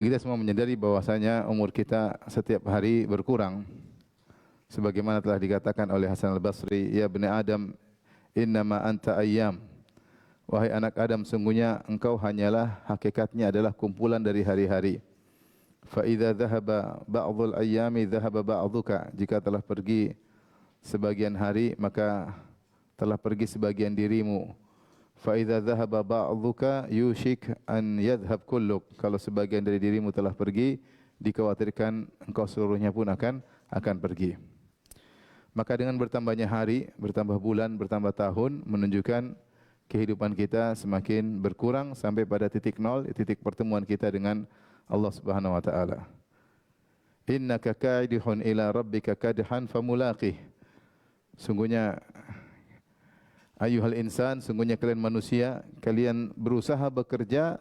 Kita semua menyadari bahwasanya umur kita setiap hari berkurang. Sebagaimana telah dikatakan oleh Hasan al-Basri, "Ya bani Adam, innama anta ayyam." Wahai anak Adam, sungguhnya engkau hanyalah hakikatnya adalah kumpulan dari hari-hari. Fa idza dhahaba ba'dhul ayyami dhahaba ba'dhuka. Jika telah pergi sebagian hari, maka telah pergi sebagian dirimu. Fa idza dhahaba ba'dhuka yushik an yadhhab kulluk. Kalau sebagian dari dirimu telah pergi, dikhawatirkan engkau seluruhnya pun akan pergi. Maka dengan bertambahnya hari, bertambah bulan, bertambah tahun menunjukkan kehidupan kita semakin berkurang sampai pada titik nol, titik pertemuan kita dengan Allah Subhanahu wa taala. Innaka ka'idun ila rabbika kadhan famulaqih. Sungguhnya Ayuhal insan, sungguhnya kalian manusia, kalian berusaha bekerja,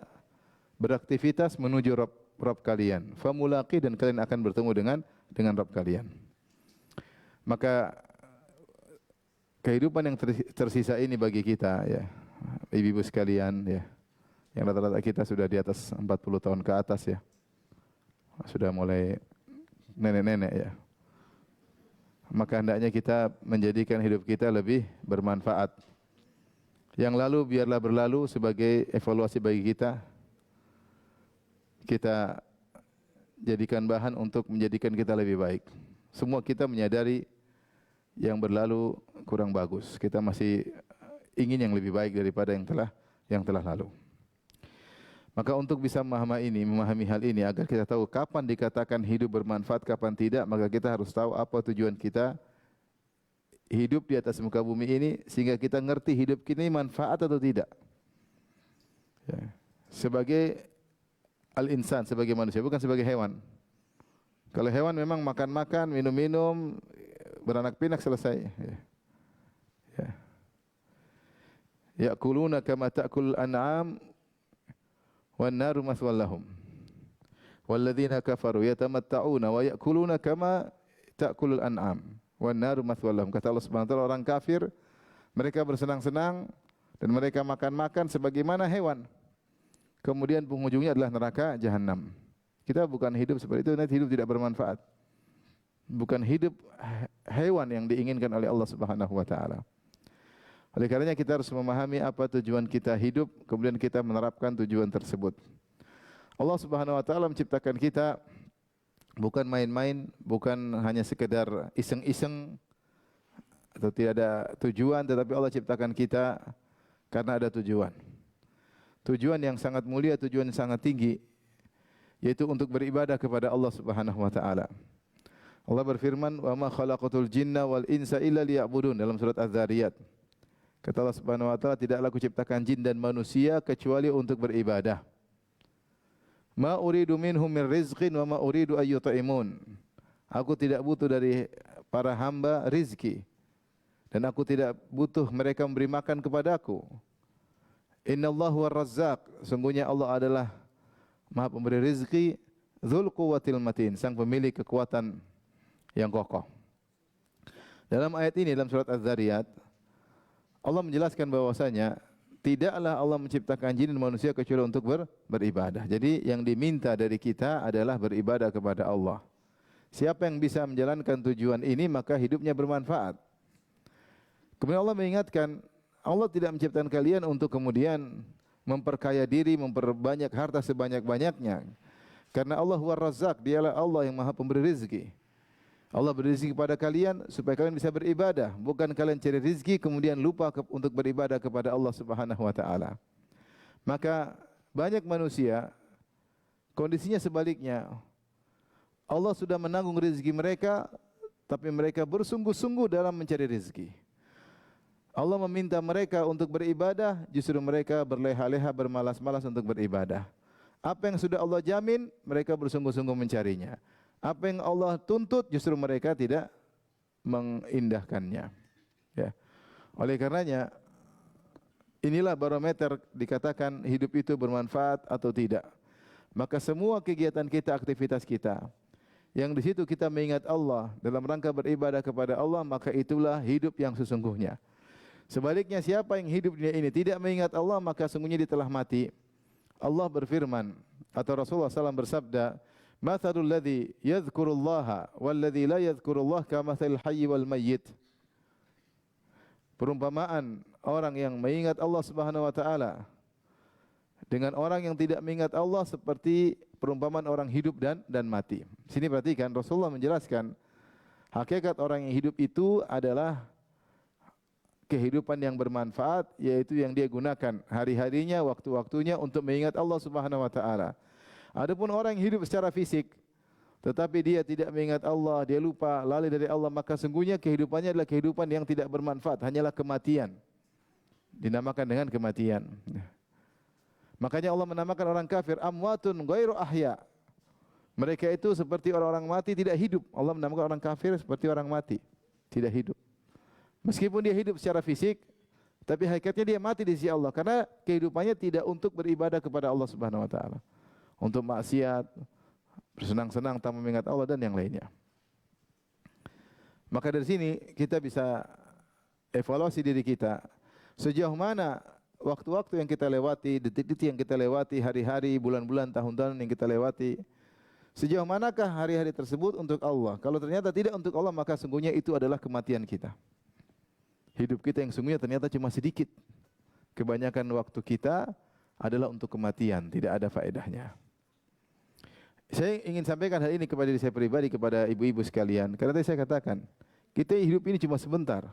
beraktivitas menuju Rabb kalian. Famulaqi, dan kalian akan bertemu dengan Rabb kalian. Maka kehidupan yang tersisa ini bagi kita, ya, ibu-ibu sekalian, ya, yang rata-rata kita sudah di atas 40 tahun ke atas, ya, sudah mulai nenek-nenek, ya. Maka hendaknya kita menjadikan hidup kita lebih bermanfaat. Yang lalu biarlah berlalu sebagai evaluasi bagi kita. Kita jadikan bahan untuk menjadikan kita lebih baik. Semua kita menyadari yang berlalu kurang bagus. Kita masih ingin yang lebih baik daripada yang telah lalu. Maka untuk bisa memahami hal ini agar kita tahu kapan dikatakan hidup bermanfaat, kapan tidak, maka kita harus tahu apa tujuan kita hidup di atas muka bumi ini sehingga kita ngerti hidup kita ini manfaat atau tidak. Ya. Sebagai al-insan, sebagai manusia, bukan sebagai hewan. Kalau hewan memang makan-makan, minum-minum, beranak pinak, selesai. Ya. Ya. Ya'kuluna kama ta'kul an'am wan naru maswal lahum. Walladzina kafaru yatamatta'una wa ya'kuluna kama ta'kulul an'am wan naru maswal lahum. Kata Allah Subhanahu wa taala, orang kafir mereka bersenang-senang dan mereka makan-makan sebagaimana hewan. Kemudian penghujungnya adalah neraka jahanam. Kita bukan hidup seperti itu, nanti hidup tidak bermanfaat. Bukan hidup hewan yang diinginkan oleh Allah Subhanahu wa taala. Oleh karenanya kita harus memahami apa tujuan kita hidup, kemudian kita menerapkan tujuan tersebut. Allah Subhanahu wa taala menciptakan kita bukan main-main, bukan hanya sekedar iseng-iseng atau tidak ada tujuan, tetapi Allah ciptakan kita karena ada tujuan. Tujuan yang sangat mulia, tujuan yang sangat tinggi, yaitu untuk beribadah kepada Allah Subhanahu wa taala. Allah berfirman, "Wa ma khalaqatul jinna wal insa illa liya'budun" dalam surat Az-Zariyat. Kata Allah Subhanahu wa taala, tidaklah aku ciptakan jin dan manusia kecuali untuk beribadah. Ma uridu minhum min rizqin wa ma uridu ayyutaimun. Aku tidak butuh dari para hamba rizki, dan aku tidak butuh mereka memberi makan kepadaku. Innallahu war-razzaq, sungguhnya Allah adalah Maha pemberi rizki, dzul quwwatil matin, sang pemilik kekuatan yang kokoh. Dalam ayat ini, dalam surat Az-Zariyat, Allah menjelaskan bahwasanya tidaklah Allah menciptakan jin dan manusia kecuali untuk beribadah. Jadi yang diminta dari kita adalah beribadah kepada Allah. Siapa yang bisa menjalankan tujuan ini, maka hidupnya bermanfaat. Kemudian Allah mengingatkan, Allah tidak menciptakan kalian untuk kemudian memperkaya diri, memperbanyak harta sebanyak-banyaknya. Karena Allah War-Razzaq, dialah Allah yang Maha pemberi rezeki. Allah beri rezeki kepada kalian supaya kalian bisa beribadah, bukan kalian cari rezeki kemudian lupa untuk beribadah kepada Allah Subhanahu wa taala. Maka banyak manusia kondisinya sebaliknya. Allah sudah menanggung rezeki mereka, tapi mereka bersungguh-sungguh dalam mencari rezeki. Allah meminta mereka untuk beribadah, justru mereka berleha-leha, bermalas-malas untuk beribadah. Apa yang sudah Allah jamin, mereka bersungguh-sungguh mencarinya. Apa yang Allah tuntut, justru mereka tidak mengindahkannya. Ya. Oleh karenanya, inilah barometer dikatakan hidup itu bermanfaat atau tidak. Maka semua kegiatan kita, aktivitas kita, yang di situ kita mengingat Allah dalam rangka beribadah kepada Allah, maka itulah hidup yang sesungguhnya. Sebaliknya, siapa yang hidup di dunia ini tidak mengingat Allah, maka sungguhnya dia telah mati. Allah berfirman atau Rasulullah SAW bersabda, "Mathalul ladzi yadhkurullaha wal ladzi la yadhkurullah kamathalil hayyi wal mayyit." Perumpamaan orang yang mengingat Allah Subhanahu wa taala dengan orang yang tidak mengingat Allah seperti perumpamaan orang hidup dan mati. Sini perhatikan, Rasulullah menjelaskan hakikat orang yang hidup itu adalah kehidupan yang bermanfaat, yaitu yang dia gunakan hari-harinya, waktu-waktunya untuk mengingat Allah Subhanahu wa taala. Adapun orang yang hidup secara fisik tetapi dia tidak mengingat Allah, dia lupa, lalai dari Allah, maka sungguhnya kehidupannya adalah kehidupan yang tidak bermanfaat, hanyalah kematian. Dinamakan dengan kematian. Makanya Allah menamakan orang kafir amwatun ghairu ahya. Mereka itu seperti orang-orang mati, tidak hidup. Allah menamakan orang kafir seperti orang mati, tidak hidup. Meskipun dia hidup secara fisik, tapi hakikatnya dia mati di sisi Allah karena kehidupannya tidak untuk beribadah kepada Allah Subhanahu wa taala. Untuk maksiat, bersenang-senang tanpa mengingat Allah dan yang lainnya. Maka dari sini kita bisa evaluasi diri kita. Sejauh mana waktu-waktu yang kita lewati, detik-detik yang kita lewati, hari-hari, bulan-bulan, tahun-tahun yang kita lewati, sejauh manakah hari-hari tersebut untuk Allah? Kalau ternyata tidak untuk Allah, maka sungguhnya itu adalah kematian kita. Hidup kita yang sungguhnya ternyata cuma sedikit. Kebanyakan waktu kita adalah untuk kematian, tidak ada faedahnya. Saya ingin sampaikan hal ini kepada diri saya pribadi, kepada ibu-ibu sekalian. Karena tadi saya katakan, kita hidup ini cuma sebentar.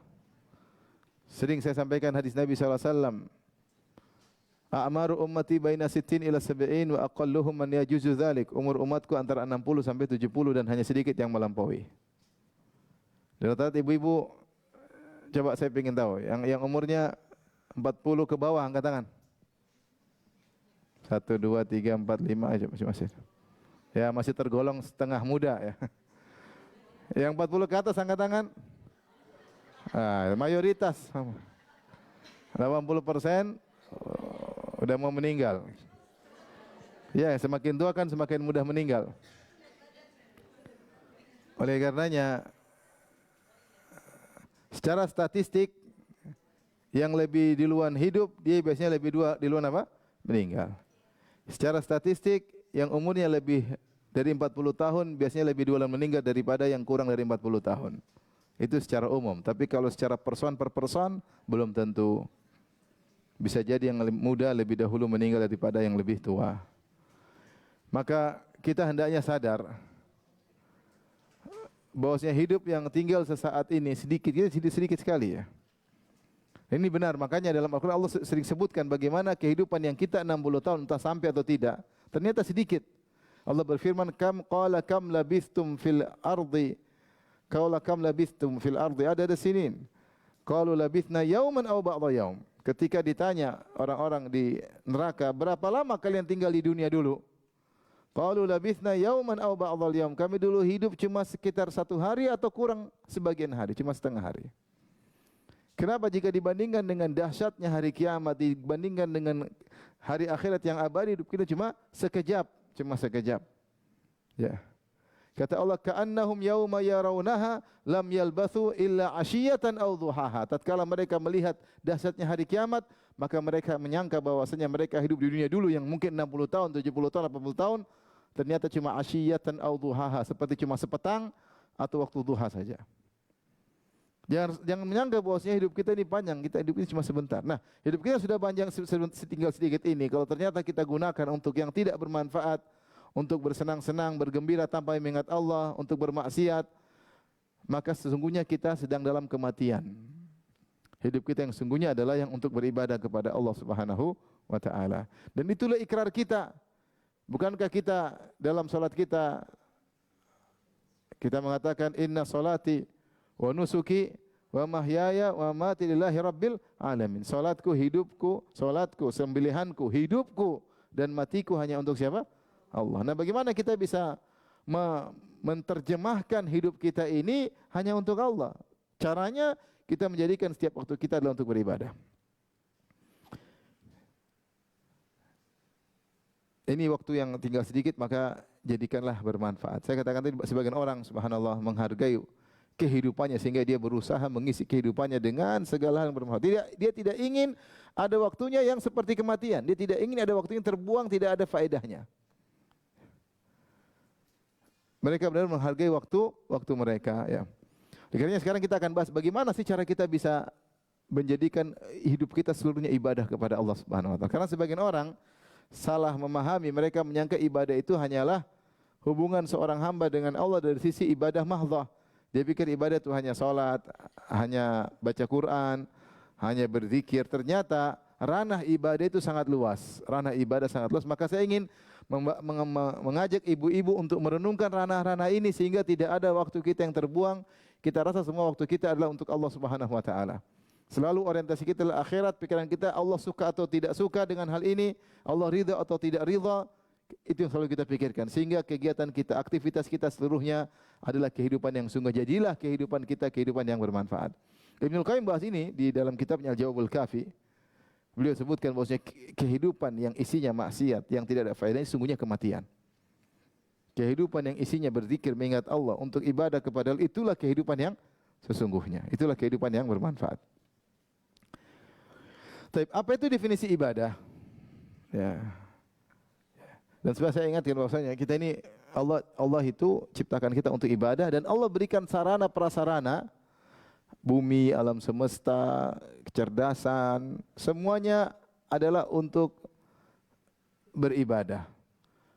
Sering saya sampaikan hadis Nabi SAW. A'maru ummati baina sittin ila sab'in wa aqalluhum man yajuzu dzalik. Umur umatku antara 60 sampai 70 dan hanya sedikit yang melampaui. Dan rata-rata ibu-ibu, coba saya ingin tahu, yang umurnya 40 ke bawah angkat tangan. 1, 2, 3, 4, 5 aja masih. Ya, masih tergolong setengah muda ya. Yang 40 ke atas angkat tangan. Mayoritas 80% udah mau meninggal. Ya, semakin tua kan semakin mudah meninggal. Oleh karenanya, secara statistik yang lebih duluan hidup, dia biasanya lebih duluan apa? Meninggal. Secara statistik yang umurnya lebih dari 40 tahun biasanya lebih duluan meninggal daripada yang kurang dari 40 tahun. Itu secara umum. Tapi kalau secara person per person belum tentu. Bisa jadi yang muda lebih dahulu meninggal daripada yang lebih tua. Maka kita hendaknya sadar bahwasanya hidup yang tinggal sesaat ini sedikit sekali ya. Ini benar, makanya dalam Al-Quran Allah sering sebutkan bagaimana kehidupan yang kita 60 tahun entah sampai atau tidak, ternyata sedikit. Allah berfirman, kam labithtum fil ardi. Kam labithtum fil ardi adada sinin. Qalu labithna yauman aw ba'dha yaum. Ketika ditanya orang-orang di neraka, berapa lama kalian tinggal di dunia dulu? Qalu labithna yauman aw ba'dha yaum. Kami dulu hidup cuma sekitar 1 hari atau kurang sebagian hari, cuma setengah hari. Kenapa jika dibandingkan dengan dahsyatnya hari kiamat, dibandingkan dengan hari akhirat yang abadi, hidup kita cuma sekejap. Ya. Kata Allah, ka'annahum yauma yarawnaha lam yalbathu illa 'ashiyatan aw duhaha. Tatkala mereka melihat dahsyatnya hari kiamat, maka mereka menyangka bahwasanya mereka hidup di dunia dulu yang mungkin 60 tahun, 70 tahun, 80 tahun, ternyata cuma 'ashiyatan aw duhaha, seperti cuma sepetang atau waktu duha saja. Jangan menyangka bahwasanya hidup kita ini panjang, kita hidup ini cuma sebentar. Nah, hidup kita sudah panjang, tinggal sedikit ini. Kalau ternyata kita gunakan untuk yang tidak bermanfaat, untuk bersenang-senang, bergembira tanpa mengingat Allah, untuk bermaksiat, maka sesungguhnya kita sedang dalam kematian. Hidup kita yang sesungguhnya adalah yang untuk beribadah kepada Allah Subhanahu wa taala. Dan itulah ikrar kita. Bukankah kita dalam salat kita mengatakan inna salati wa nusuki wa mahyaya wa mamati lillahi rabbil alamin. Salatku, hidupku, salatku, sembelihanku, hidupku dan matiku hanya untuk siapa? Allah. Nah, bagaimana kita bisa menerjemahkan hidup kita ini hanya untuk Allah? Caranya kita menjadikan setiap waktu kita adalah untuk beribadah. Ini waktu yang tinggal sedikit, maka jadikanlah bermanfaat. Saya katakan tadi sebagian orang subhanallah menghargai kehidupannya sehingga dia berusaha mengisi kehidupannya dengan segala hal yang bermanfaat. Dia tidak ingin ada waktunya yang seperti kematian. Dia tidak ingin ada waktu yang terbuang tidak ada faedahnya. Mereka benar menghargai waktu mereka, ya. Karena sekarang kita akan bahas bagaimana sih cara kita bisa menjadikan hidup kita seluruhnya ibadah kepada Allah Subhanahu wa taala. Karena sebagian orang salah memahami, mereka menyangka ibadah itu hanyalah hubungan seorang hamba dengan Allah dari sisi ibadah mahdhah. Dia pikir ibadah itu hanya salat, hanya baca Quran, hanya berzikir. Ternyata ranah ibadah itu sangat luas. Ranah ibadah sangat luas. Maka saya ingin mengajak ibu-ibu untuk merenungkan ranah-ranah ini sehingga tidak ada waktu kita yang terbuang. Kita rasa semua waktu kita adalah untuk Allah Subhanahu wa taala. Selalu orientasi kita adalah akhirat, pikiran kita Allah suka atau tidak suka dengan hal ini, Allah ridha atau tidak ridha. Itu yang selalu kita pikirkan sehingga kegiatan kita, aktivitas kita seluruhnya adalah kehidupan yang sungguh. Jadilah kehidupan kita kehidupan yang bermanfaat. Ibnu Qayyim bahas ini di dalam kitabnya Al-Jawabul Kafi. Beliau sebutkan bahwasanya kehidupan yang isinya maksiat, yang tidak ada faedahnya, sungguhnya kematian. Kehidupan yang isinya berzikir, mengingat Allah untuk ibadah kepada Allah, itulah kehidupan yang sesungguhnya. Itulah kehidupan yang bermanfaat. Tapi apa itu definisi ibadah? Ya. Dan sebab saya ingatkan bahwasanya kita ini Allah itu ciptakan kita untuk ibadah dan Allah berikan sarana prasarana bumi, alam semesta, kecerdasan, semuanya adalah untuk beribadah.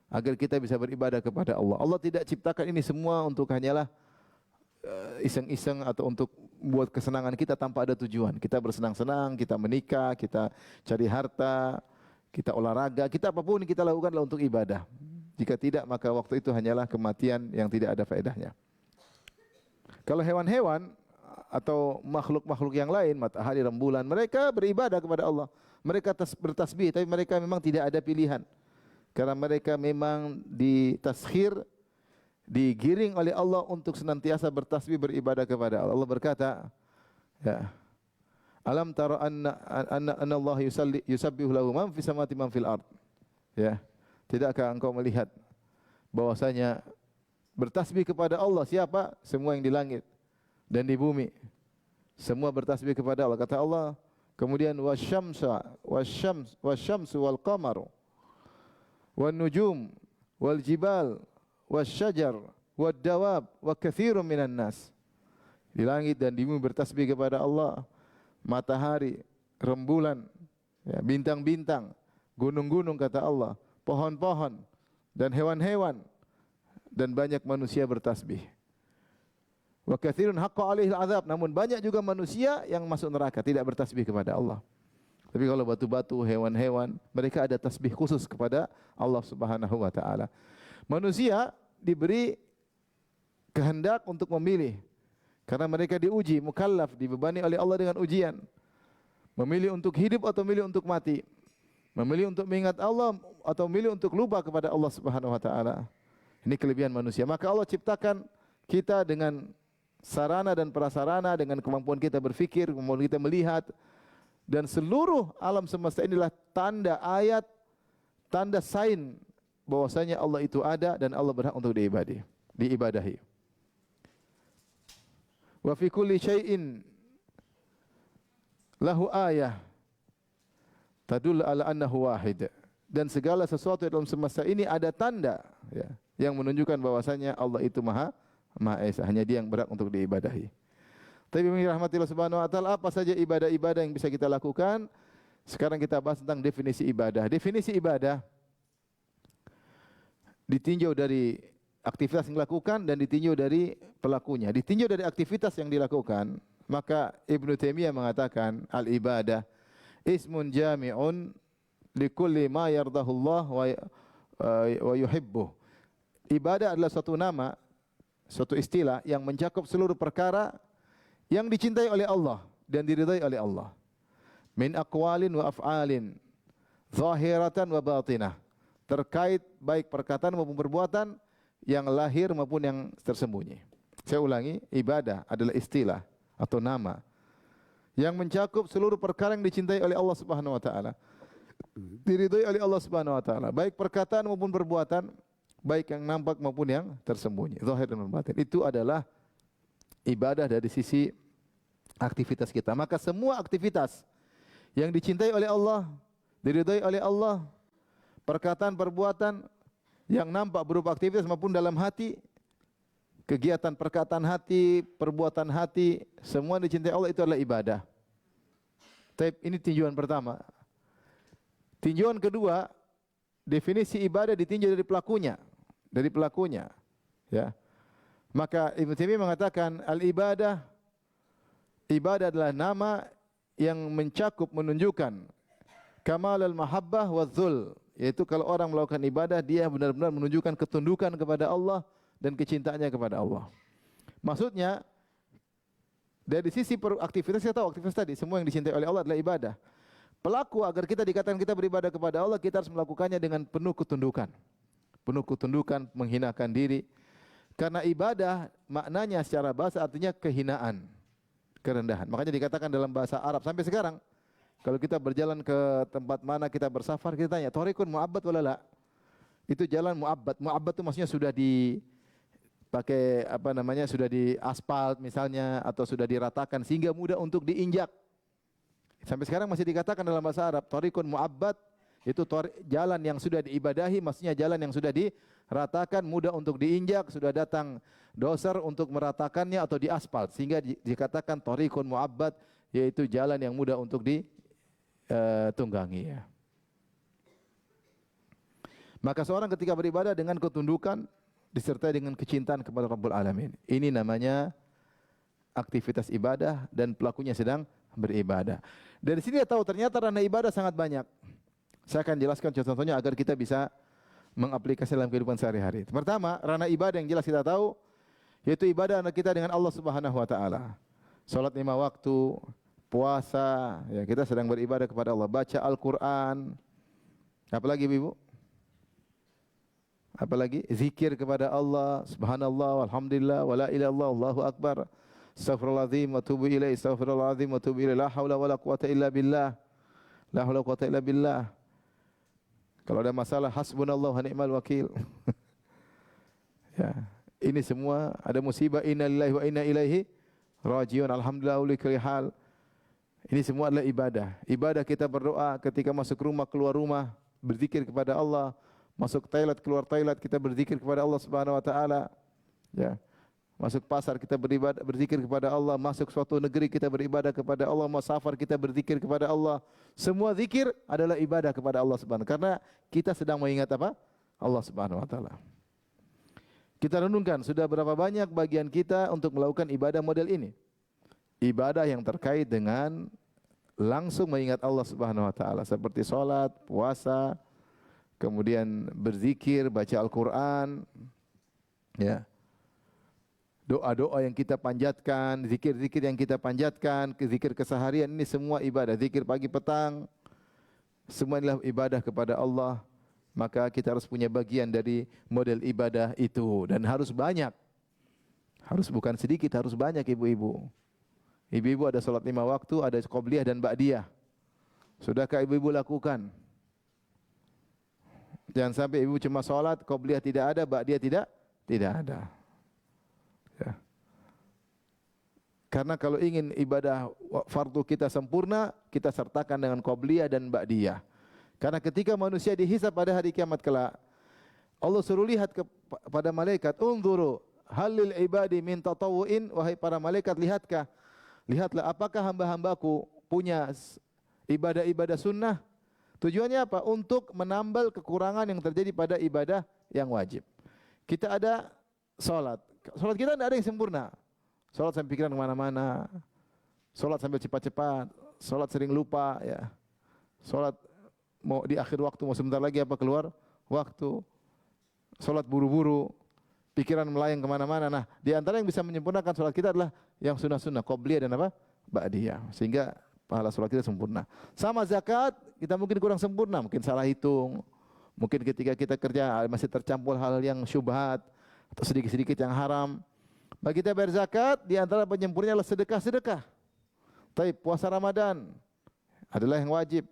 Agar kita bisa beribadah kepada Allah. Allah tidak ciptakan ini semua untuk hanyalah iseng-iseng atau untuk buat kesenangan kita tanpa ada tujuan. Kita bersenang-senang, kita menikah, kita cari harta, kita olahraga, kita apapun kita lakukan adalah untuk ibadah. Jika tidak maka waktu itu hanyalah kematian yang tidak ada faedahnya. Kalau hewan-hewan atau makhluk-makhluk yang lain, matahari, rembulan, mereka beribadah kepada Allah. Mereka bertasbih, tapi mereka memang tidak ada pilihan. Karena mereka memang ditaskhir, digiring oleh Allah untuk senantiasa bertasbih beribadah kepada Allah. Allah berkata, ya, alam tara anna Allah yusabbihu lahu man fis samawati man fil ard. Ya, tidakkah engkau melihat bahwasanya bertasbih kepada Allah siapa? Semua yang di langit dan di bumi. Semua bertasbih kepada Allah. Kata Allah, kemudian wasyamsu wal qamaru wan nujum wal jibal wasyajar wad dawab wa katsirun minan nas. Di langit dan di bumi bertasbih kepada Allah. Matahari, rembulan, ya, bintang-bintang, gunung-gunung kata Allah, pohon-pohon dan hewan-hewan dan banyak manusia bertasbih. Wa katsirun haqqa 'alaihi al-'adzab, namun banyak juga manusia yang masuk neraka tidak bertasbih kepada Allah. Tapi kalau batu-batu, hewan-hewan, mereka ada tasbih khusus kepada Allah Subhanahu wa taala. Manusia diberi kehendak untuk memilih. Karena mereka diuji, mukallaf, dibebani oleh Allah dengan ujian. Memilih untuk hidup atau memilih untuk mati. Memilih untuk mengingat Allah atau memilih untuk lupa kepada Allah Subhanahu wa taala. Ini kelebihan manusia. Maka Allah ciptakan kita dengan sarana dan prasarana, dengan kemampuan kita berfikir, kemampuan kita melihat. Dan seluruh alam semesta inilah tanda ayat, tanda sign bahwasanya Allah itu ada dan Allah berhak untuk diibadahi. Wa fi kulli syai'in lahu ayah tadul ala annahu wahid. Dan segala sesuatu dalam semesta ini ada tanda, ya, yang menunjukkan bahwasanya Allah itu Maha Esa, hanya Dia yang berhak untuk diibadahi. Tapi rahmatillah subhanahu wa ta'ala, apa saja ibadah-ibadah yang bisa kita lakukan? Sekarang kita bahas tentang definisi ibadah. Definisi ibadah ditinjau dari aktivitas yang dilakukan dan ditinjau dari pelakunya. Ditinjau dari aktivitas yang dilakukan, maka Ibnu Taimiyah mengatakan al-ibadah ismun jami'un likulli ma yardahullah wa yuhibbuh. Ibadah adalah suatu nama, suatu istilah yang mencakup seluruh perkara yang dicintai oleh Allah dan diridai oleh Allah. Min aqwalin wa af'alin, zahiratan wa batinah. Terkait baik perkataan maupun perbuatan yang lahir maupun yang tersembunyi. Saya ulangi, ibadah adalah istilah atau nama yang mencakup seluruh perkara yang dicintai oleh Allah Subhanahu wa taala. Diridai oleh Allah Subhanahu wa taala, baik perkataan maupun perbuatan, baik yang nampak maupun yang tersembunyi, zahir dan batin. Itu adalah ibadah dari sisi aktivitas kita. Maka semua aktivitas yang dicintai oleh Allah, diridhai oleh Allah, perkataan, perbuatan yang nampak berupa aktivitas maupun dalam hati, kegiatan perkataan hati, perbuatan hati, semua dicintai Allah itu adalah ibadah. Tapi ini tinjauan pertama. Tinjauan kedua, definisi ibadah ditinjau dari pelakunya, ya. Maka Ibnu Taimiyah mengatakan al-ibadah, ibadah adalah nama yang mencakup, menunjukkan kamal al-mahabbah wa dzul, yaitu kalau orang melakukan ibadah dia benar-benar menunjukkan ketundukan kepada Allah dan kecintaannya kepada Allah. Maksudnya dari sisi aktivitas, kita tahu aktivitas tadi semua yang dicintai oleh Allah adalah ibadah. Pelaku, agar kita dikatakan kita beribadah kepada Allah, kita harus melakukannya dengan penuh ketundukan. Penuh ketundukan, menghinakan diri. Karena ibadah maknanya secara bahasa artinya kehinaan, kerendahan. Makanya dikatakan dalam bahasa Arab sampai sekarang, kalau kita berjalan ke tempat mana kita bersafar, kita tanya, thariqun mu'abbad wala la? Itu jalan mu'abbad. Mu'abbad itu maksudnya sudah dipakai sudah di aspal misalnya, atau sudah diratakan sehingga mudah untuk diinjak. Sampai sekarang masih dikatakan dalam bahasa Arab, thariqun mu'abbad, itu jalan yang sudah diibadahi, maksudnya jalan yang sudah diratakan, mudah untuk diinjak, sudah datang doser untuk meratakannya atau diaspal, sehingga dikatakan thariqun mu'abbad, yaitu jalan yang mudah untuk ditunggangi, ya. Maka seorang ketika beribadah dengan ketundukan disertai dengan kecintaan kepada Rabbul Alamin, ini namanya aktivitas ibadah dan pelakunya sedang beribadah. Dari sini kita tahu ternyata ranah ibadah sangat banyak. Saya akan jelaskan contoh-contohnya agar kita bisa mengaplikasikan dalam kehidupan sehari-hari. Pertama, ranah ibadah yang jelas kita tahu yaitu ibadah kita dengan Allah Subhanahu wa taala. Salat 5 waktu, puasa, ya, kita sedang beribadah kepada Allah, baca Al-Qur'an. Apalagi Ibu? Apalagi zikir kepada Allah, subhanallah, walhamdulillah, wala ilaha illallah, Allahu akbar, astaghfirullahaladzim wa atubu ilaih, astaghfirullahaladzim wa atubu ilaih, la haula wala quwata illa billah, la haula wala quwata illa billah. Kalau ada masalah, hasbunallahu wa ni'mal wakil. Ya, ini semua ada musibah, inna lillahi wa inna ilaihi rajiun, alhamdulillah uli kulli hal. Ini semua adalah ibadah. Ibadah kita berdoa ketika masuk rumah, keluar rumah, berzikir kepada Allah. Masuk toilet, keluar toilet, kita berzikir kepada Allah Subhanahu wa taala. Ya. Masuk pasar kita beribadah, berzikir kepada Allah, masuk suatu negeri kita beribadah kepada Allah, mau safar kita berzikir kepada Allah. Semua zikir adalah ibadah kepada Allah Subhanahu, karena kita sedang mengingat apa? Allah Subhanahu wa taala. Kita renungkan sudah berapa banyak bagian kita untuk melakukan ibadah model ini. Ibadah yang terkait dengan langsung mengingat Allah Subhanahu wa taala seperti salat, puasa, kemudian berzikir, baca Al-Quran, ya. Doa-doa yang kita panjatkan, zikir-zikir yang kita panjatkan, zikir keseharian, ini semua ibadah. Zikir pagi petang, semua inilah ibadah kepada Allah. Maka kita harus punya bagian dari model ibadah itu, dan harus banyak. Harus bukan sedikit, harus banyak ibu-ibu. Ibu-ibu ada salat 5 waktu, ada qobliyah dan ba'diyah. Sudahkah ibu-ibu lakukan? Jangan sampai ibu cuma sholat, qobliyah tidak ada, ba'diyah tidak ada. Ya. Karena kalau ingin ibadah fardu kita sempurna, kita sertakan dengan qobliyah dan ba'diyah. Karena ketika manusia dihisab pada hari kiamat kelak, Allah suruh lihat kepada malaikat, unzuru halil ibadi min tatawu'in, wahai para malaikat, lihatlah apakah hamba-hambaku punya ibadah-ibadah sunnah. Tujuannya apa? Untuk menambal kekurangan yang terjadi pada ibadah yang wajib. Kita ada sholat. Sholat kita tidak ada yang sempurna. Sholat sampai pikiran kemana-mana. Sholat sambil cepat-cepat. Sholat sering lupa. Ya. Sholat mau di akhir waktu, mau sebentar lagi apa keluar waktu. Sholat buru-buru. Pikiran melayang kemana-mana. Nah, di antara yang bisa menyempurnakan sholat kita adalah yang sunnah-sunnah. Qobliyah dan apa? Ba'diyah. Sehingga pahala sholat kita sempurna. Sama zakat, kita mungkin kurang sempurna, mungkin salah hitung, mungkin ketika kita kerja masih tercampur hal yang syubhat atau sedikit-sedikit yang haram. Bagi kita bayar zakat, di antara penyempurnanya adalah sedekah-sedekah. Tapi puasa Ramadan adalah yang wajib.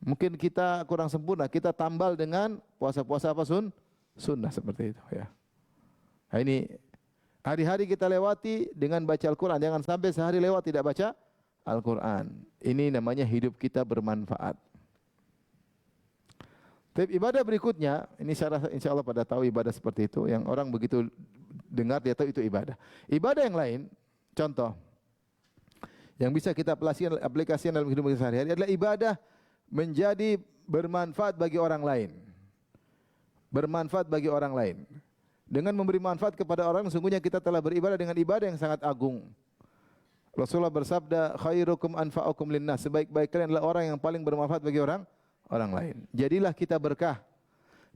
Mungkin kita kurang sempurna, kita tambal dengan puasa-puasa apa sunnah seperti itu. Ya. Nah, ini Hari-hari kita lewati dengan baca Al-Quran. Jangan sampai sehari lewat tidak baca Al-Quran. Ini namanya hidup kita bermanfaat. Tapi ibadah berikutnya, ini insya Allah pada tahu ibadah seperti itu. Yang orang begitu dengar dia tahu itu ibadah. Ibadah yang lain, contoh, yang bisa kita aplikasikan dalam hidup kita sehari-hari adalah ibadah menjadi bermanfaat bagi orang lain. Bermanfaat bagi orang lain. Dengan memberi manfaat kepada orang, sungguhnya kita telah beribadah dengan ibadah yang sangat agung. Rasulullah bersabda, khairukum anfa'ukum linnas. Sebaik-baik kalian adalah orang yang paling bermanfaat bagi orang lain. Jadilah kita berkah.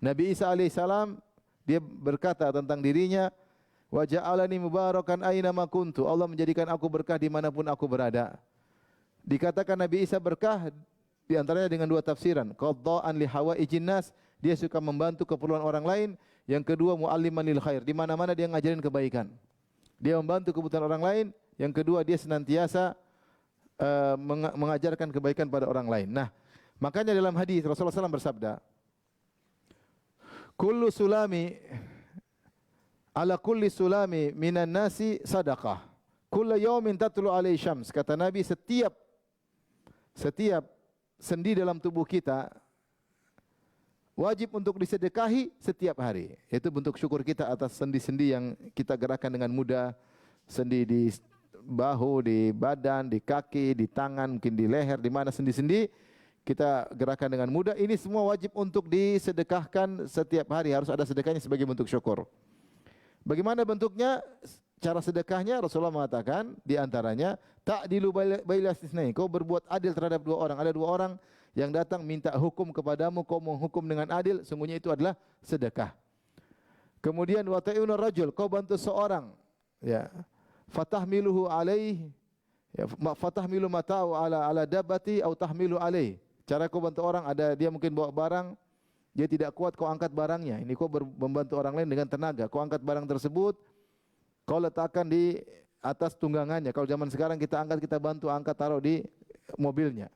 Nabi Isa alaihissalam dia berkata tentang dirinya, wa ja'alani mubarakan aina ma kuntu. Allah menjadikan aku berkah dimanapun aku berada. Dikatakan Nabi Isa berkah di antaranya dengan dua tafsiran. Qadda'an li hawaijin nas, dia suka membantu keperluan orang lain. Yang kedua mu'alliman lil khair, di mana-mana dia ngajarin kebaikan. Dia membantu kebutuhan orang lain. Yang kedua dia senantiasa mengajarkan kebaikan pada orang lain. Nah, makanya dalam hadis Rasulullah SAW bersabda, kullu sulami ala kulli sulami minan nasi sadaqah. Kullu yawmin tatlu alaihi syams. Kata Nabi, setiap sendi dalam tubuh kita wajib untuk disedekahi setiap hari. Itu bentuk syukur kita atas sendi-sendi yang kita gerakkan dengan mudah. Sendi di bahu, di badan, di kaki, di tangan, mungkin di leher, di mana sendi-sendi kita gerakan dengan mudah. Ini semua wajib untuk disedekahkan setiap hari. Harus ada sedekahnya sebagai bentuk syukur. Bagaimana bentuknya? Cara sedekahnya Rasulullah mengatakan di antaranya ta'dilu baila istisnain. Kau berbuat adil terhadap dua orang. Ada dua orang yang datang minta hukum kepadamu, kau menghukum dengan adil, sungguhnya itu adalah sedekah. Kemudian wa ta'yunar rajul, kau bantu seorang, ya. Fatahmiluhu alaih, ya, fatahmilu mata'u ala dabbati au tahmilu alaih. Cara kau bantu orang, ada dia mungkin bawa barang, dia tidak kuat, kau angkat barangnya. Ini kau membantu orang lain dengan tenaga. Kau angkat barang tersebut, kau letakkan di atas tunggangannya. Kalau zaman sekarang kita angkat, kita bantu angkat, taruh di mobilnya.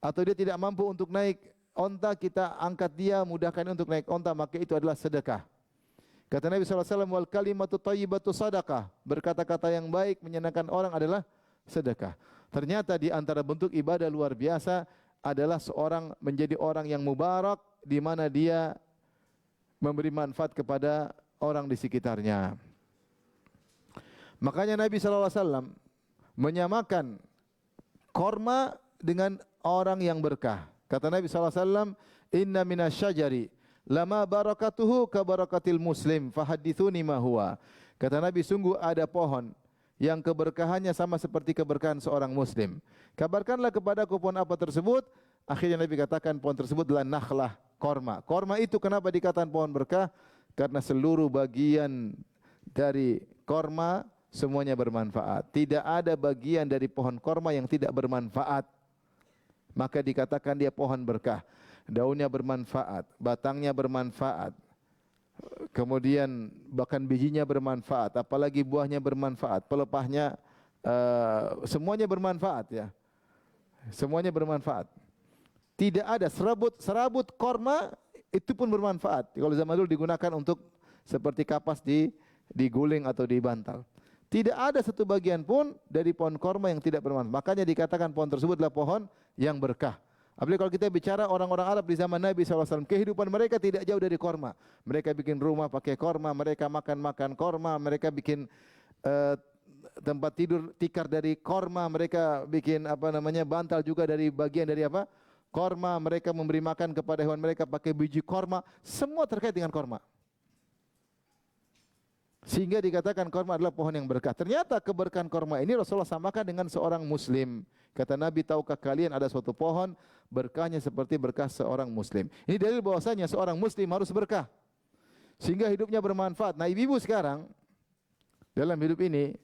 Atau dia tidak mampu untuk naik onta, kita angkat dia, mudahkan untuk naik onta, maka itu adalah sedekah. Kata Nabi SAW, wal kalimatu thayyibatu sadaqah. Berkata-kata yang baik menyenangkan orang adalah sedekah. Ternyata di antara bentuk ibadah luar biasa adalah seorang menjadi orang yang mubarak, di mana dia memberi manfaat kepada orang di sekitarnya. Makanya Nabi SAW menyamakan korma dengan orang yang berkah. Kata Nabi SAW, inna minasyajari lama barakatuhu ka barakatil muslim fahadithuni ma huwa. Kata Nabi, sungguh ada pohon yang keberkahannya sama seperti keberkahan seorang muslim. Kabarkanlah kepadaku pohon apa tersebut. Akhirnya Nabi katakan pohon tersebut adalah nakhlah, korma. Korma itu kenapa dikatakan pohon berkah? Karena seluruh bagian dari korma semuanya bermanfaat. Tidak ada bagian dari pohon korma yang tidak bermanfaat. Maka dikatakan dia pohon berkah. Daunnya bermanfaat, batangnya bermanfaat, kemudian bahkan bijinya bermanfaat, apalagi buahnya bermanfaat, pelepahnya, semuanya bermanfaat ya. Semuanya bermanfaat. Tidak ada serabut korma itu pun bermanfaat. Kalau zaman dulu digunakan untuk seperti kapas diguling atau dibantal. Tidak ada satu bagian pun dari pohon korma yang tidak bermanfaat. Makanya dikatakan pohon tersebut adalah pohon yang berkah. Apalagi kalau kita bicara orang-orang Arab di zaman Nabi SAW, kehidupan mereka tidak jauh dari korma. Mereka bikin rumah pakai korma, mereka makan korma, mereka bikin tempat tidur tikar dari korma, mereka bikin bantal juga dari bagian dari korma, mereka memberi makan kepada hewan mereka pakai biji korma, semua terkait dengan korma. Sehingga dikatakan korma adalah pohon yang berkah. Ternyata keberkahan korma ini Rasulullah samakan dengan seorang muslim. Kata Nabi, tahukah kalian ada suatu pohon berkahnya seperti berkah seorang muslim. Ini dalil bahwasanya seorang muslim harus berkah. Sehingga hidupnya bermanfaat. Nah, ibu-ibu sekarang dalam hidup ini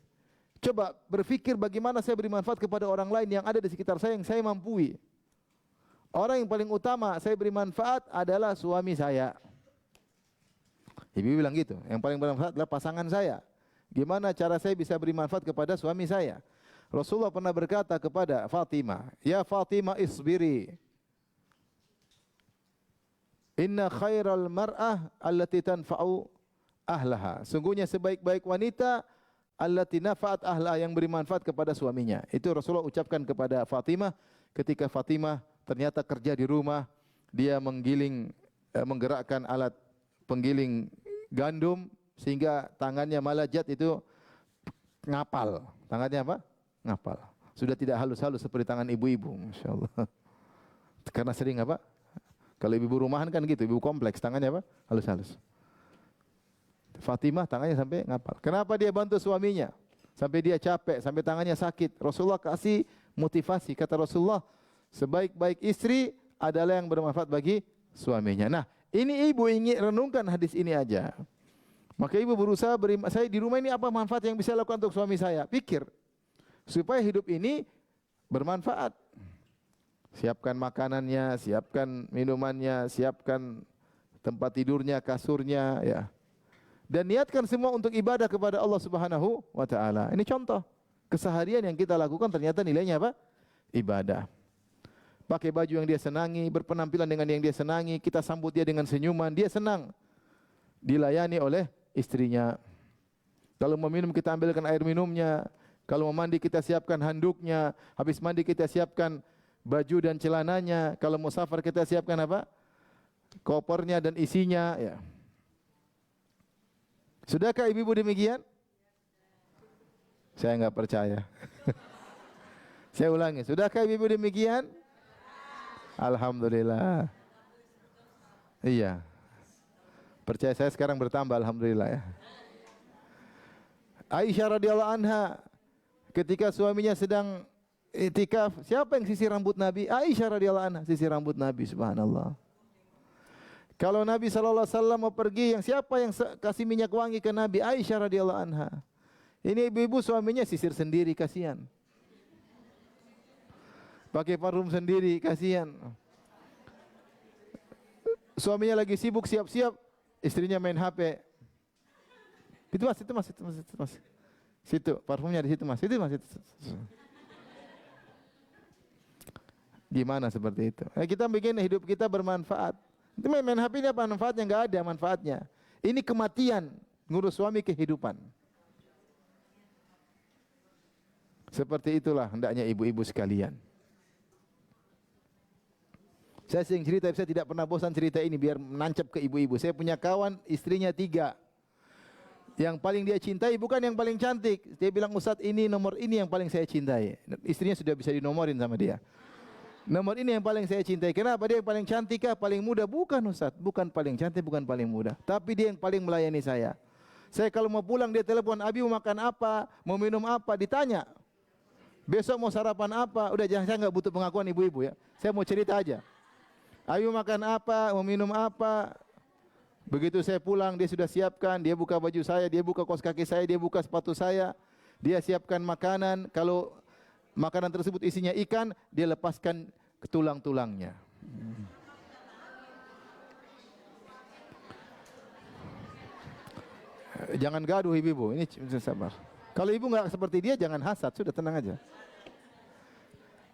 coba berpikir bagaimana saya beri manfaat kepada orang lain yang ada di sekitar saya yang saya mampu. Orang yang paling utama saya beri manfaat adalah suami saya. Ibu bilang gitu, yang paling bermanfaat adalah pasangan saya. Gimana cara saya bisa beri manfaat kepada suami saya? Rasulullah pernah berkata kepada Fatimah, ya Fatimah isbiri. Inna khairal mar'ah allati tanfa'u ahlaha. Sungguhnya sebaik-baik wanita allati nafa'at ahlaha, yang beri manfaat kepada suaminya. Itu Rasulullah ucapkan kepada Fatimah ketika Fatimah ternyata kerja di rumah, dia menggerakkan alat penggiling gandum sehingga tangannya malajat itu ngapal. Tangannya apa? Ngapal. Sudah tidak halus-halus seperti tangan ibu-ibu, masyaallah. Karena sering apa? Kalau ibu-ibu rumahan kan gitu, ibu kompleks, tangannya apa? Halus-halus. Fatimah tangannya sampai ngapal. Kenapa dia bantu suaminya? Sampai dia capek, sampai tangannya sakit. Rasulullah kasih motivasi. Kata Rasulullah, sebaik-baik istri adalah yang bermanfaat bagi suaminya. Nah, ini ibu ingin renungkan hadis ini aja. Maka ibu berusaha saya di rumah ini apa manfaat yang bisa lakukan untuk suami saya? Pikir. Supaya hidup ini bermanfaat. Siapkan makanannya, siapkan minumannya, siapkan tempat tidurnya, kasurnya, ya. Dan niatkan semua untuk ibadah kepada Allah Subhanahu wa taala. Ini contoh keseharian yang kita lakukan ternyata nilainya apa? Ibadah. Pakai baju yang dia senangi, berpenampilan dengan yang dia senangi, kita sambut dia dengan senyuman, dia senang. Dilayani oleh istrinya. Kalau mau minum kita ambilkan air minumnya, kalau mau mandi kita siapkan handuknya, habis mandi kita siapkan baju dan celananya, kalau mau safar kita siapkan apa? Kopernya dan isinya, ya. Sudahkah ibu-ibu demikian? Saya enggak percaya. Saya ulangi, sudahkah ibu-ibu demikian? Alhamdulillah. Iya. Percaya saya sekarang bertambah, alhamdulillah, ya. Aisyah radhiyallahu anha ketika suaminya sedang itikaf, siapa yang sisir rambut Nabi? Aisyah radhiyallahu anha sisir rambut Nabi, subhanallah. Kalau Nabi SAW mau pergi, yang siapa yang kasih minyak wangi ke Nabi? Aisyah radhiyallahu anha. Ini ibu-ibu suaminya sisir sendiri, kasihan. Pakai parfum sendiri, kasihan. Suaminya lagi sibuk siap-siap, istrinya main HP. Itu mas. Situ, parfumnya di situ mas. Itu mas. Gimana seperti itu? Kita bikin hidup kita bermanfaat. Itu main HP ini apa manfaatnya? Enggak ada manfaatnya. Ini kematian, ngurus suami kehidupan. Seperti itulah hendaknya ibu-ibu sekalian. Saya sering cerita, saya tidak pernah bosan cerita ini biar menancap ke ibu-ibu. Saya punya kawan, istrinya 3. Yang paling dia cintai bukan yang paling cantik. Dia bilang, Ustadz ini nomor ini yang paling saya cintai. Istrinya sudah bisa dinomorin sama dia. Nomor ini yang paling saya cintai. Kenapa? Dia yang paling cantik kah? Paling muda? Bukan Ustaz. Bukan paling cantik, bukan paling muda. Tapi dia yang paling melayani saya. Saya kalau mau pulang dia telepon, Abi mau makan apa? Mau minum apa? Ditanya. Besok mau sarapan apa? Udah jangan, saya enggak butuh pengakuan ibu-ibu, ya. Saya mau cerita aja. Abi mau makan apa? Mau minum apa? Begitu saya pulang dia sudah siapkan. Dia buka baju saya, dia buka kaos kaki saya, dia buka sepatu saya. Dia siapkan makanan. Kalau makanan tersebut isinya ikan, dia lepaskan ke tulang-tulangnya. Jangan gaduh ibu-ibu, ini sabar. Kalau ibu enggak seperti dia, jangan hasad, sudah tenang aja.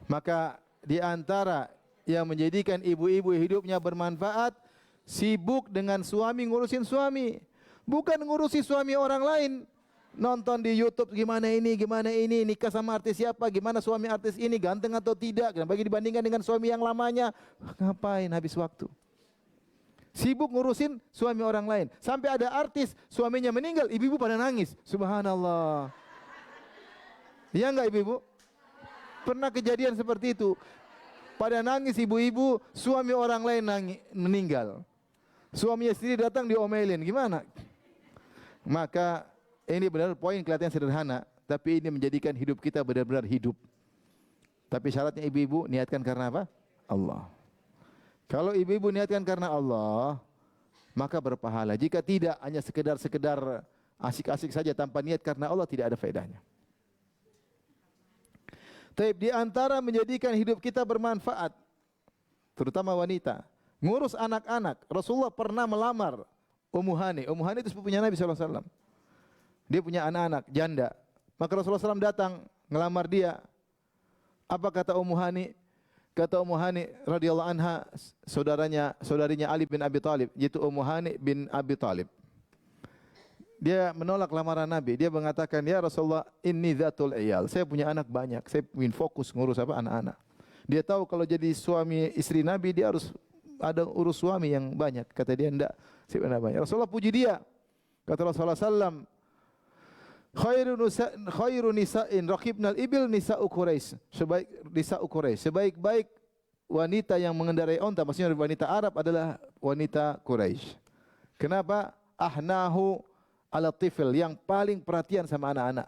Maka di antara yang menjadikan ibu-ibu hidupnya bermanfaat, sibuk dengan suami, ngurusin suami. Bukan ngurusi suami orang lain. Nonton di YouTube gimana ini, nikah sama artis siapa, gimana suami artis ini, ganteng atau tidak, bagi dibandingkan dengan suami yang lamanya. Ngapain habis waktu? Sibuk ngurusin suami orang lain. Sampai ada artis suaminya meninggal, ibu-ibu pada nangis. Subhanallah. Iya enggak ibu-ibu? Pernah kejadian seperti itu. Pada nangis ibu-ibu, suami orang lain meninggal. Suaminya sendiri datang diomelin, gimana? Maka ini benar poin kelihatan sederhana, tapi ini menjadikan hidup kita benar-benar hidup. Tapi syaratnya ibu-ibu niatkan karena apa? Allah. Kalau ibu-ibu niatkan karena Allah, maka berpahala. Jika tidak, hanya sekedar asik-asik saja tanpa niat karena Allah, tidak ada faedahnya. Tapi di antara menjadikan hidup kita bermanfaat, terutama wanita, ngurus anak-anak. Rasulullah pernah melamar Ummu Hani. Ummu Hani itu sepupunya Nabi SAW. Dia punya anak-anak, janda. Maka Rasulullah SAW datang ngelamar dia. Apa kata Ummu Hani? Kata Ummu Hani radhiyallahu anha, saudarinya Ali bin Abi Thalib, yaitu Ummu Hani bin Abi Thalib. dia menolak lamaran Nabi. Dia mengatakan, "Ya Rasulullah, inni dzatul iyal." Saya punya anak banyak. Saya ingin fokus ngurus apa? Anak-anak. Dia tahu kalau jadi suami istri Nabi dia harus ada urus suami yang banyak. Kata dia, "Enggak, saya punya banyak." Rasulullah puji dia. Kata Rasulullah sallam, khairu nisa'in raqibnal ibil nisa'u Quraisy. Sebaik-baik wanita yang mengendarai onta, maksudnya wanita Arab adalah wanita Quraisy. Kenapa? Ahnahu ala tifl, yang paling perhatian sama anak-anak.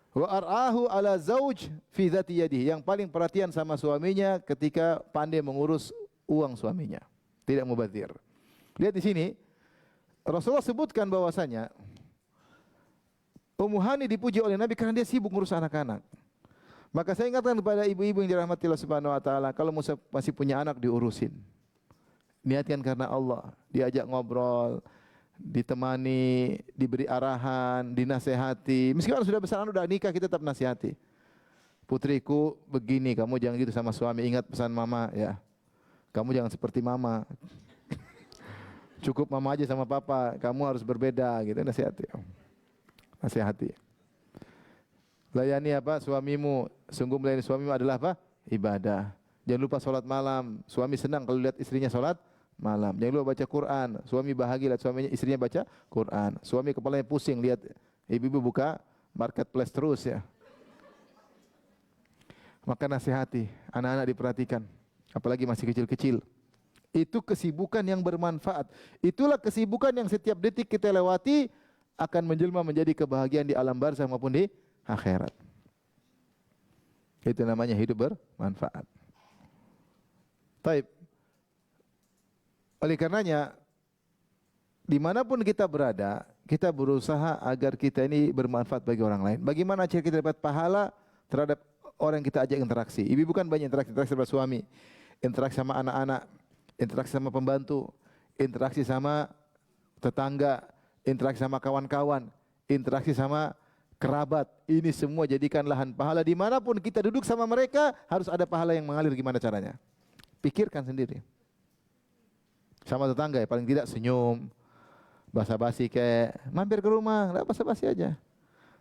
Wa ar'ahu ala zauj fi dzati yadihi, yang paling perhatian sama suaminya ketika pandai mengurus uang suaminya. Tidak mubadzir. Lihat di sini Rasulullah sebutkan bahwasanya Ummu Hani dipuji oleh Nabi karena dia sibuk ngurus anak-anak. Maka saya ingatkan kepada ibu-ibu yang dirahmati Allah Subhanahu wa taala, kalau masih punya anak diurusin. Niatkan karena Allah, diajak ngobrol, ditemani, diberi arahan, dinasehati. Meskipun sudah besar, sudah nikah, kita tetap nasihati. Putriku begini, kamu jangan gitu sama suami, ingat pesan mama ya. Kamu jangan seperti mama. Cukup mama aja sama papa, kamu harus berbeda gitu, nasihati. Nasihati. Layani apa? Suamimu. Sungguh melayani suamimu adalah apa? Ibadah. Jangan lupa sholat malam. Suami senang kalau lihat istrinya sholat malam. Jangan lupa baca Quran. Suami bahagia lihat suaminya, istrinya baca Quran. Suami kepalanya pusing lihat ibu-ibu buka marketplace terus ya. Maka nasihati, anak-anak diperhatikan. Apalagi masih kecil-kecil. Itu kesibukan yang bermanfaat. Itulah kesibukan yang setiap detik kita lewati akan menjelma menjadi kebahagiaan di alam barzakh maupun di akhirat. Itu namanya hidup bermanfaat. Taib. Oleh karenanya, dimanapun kita berada, kita berusaha agar kita ini bermanfaat bagi orang lain. Bagaimana cara kita dapat pahala terhadap orang yang kita ajak interaksi? Ibu bukan banyak interaksi sama suami, interaksi sama anak-anak, interaksi sama pembantu, interaksi sama tetangga, interaksi sama kawan-kawan, interaksi sama kerabat. Ini semua jadikan lahan pahala. Dimanapun kita duduk sama mereka, harus ada pahala yang mengalir. Gimana caranya? Pikirkan sendiri. Sama tetangga ya, paling tidak senyum, basa-basi kayak mampir ke rumah, enggak basa-basi aja.